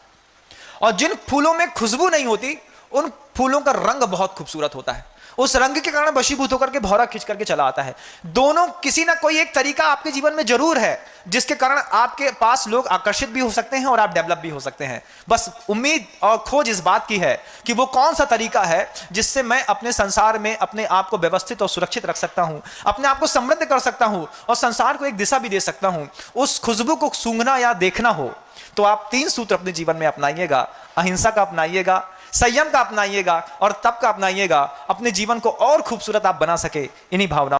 और जिन फूलों में खुशबू नहीं होती, उन फूलों का रंग बहुत खूबसूरत होता है, उस रंग के कारण वशीभूत होकर के भौरा खींच करके चला आता है। दोनों किसी ना कोई एक तरीका आपके जीवन में जरूर है जिसके कारण आपके पास लोग आकर्षित भी हो सकते हैं और आप डेवलप भी हो सकते हैं। बस उम्मीद और खोज इस बात की है कि वो कौन सा तरीका है जिससे मैं अपने संसार में अपने आप को व्यवस्थित और सुरक्षित रख सकता हूं, अपने आप को समृद्ध कर सकता हूं और संसार को एक दिशा भी दे सकता हूं। उस खुशबू को सूंघना या देखना हो तो आप 3 सूत्र अपने जीवन में अपनाइएगा। अहिंसा का अपनाइएगा, संयम का अपनाइएगा और तप का अपनाइएगा, अपने जीवन को और खूबसूरत आप बना सके। इन्हीं भावनाओं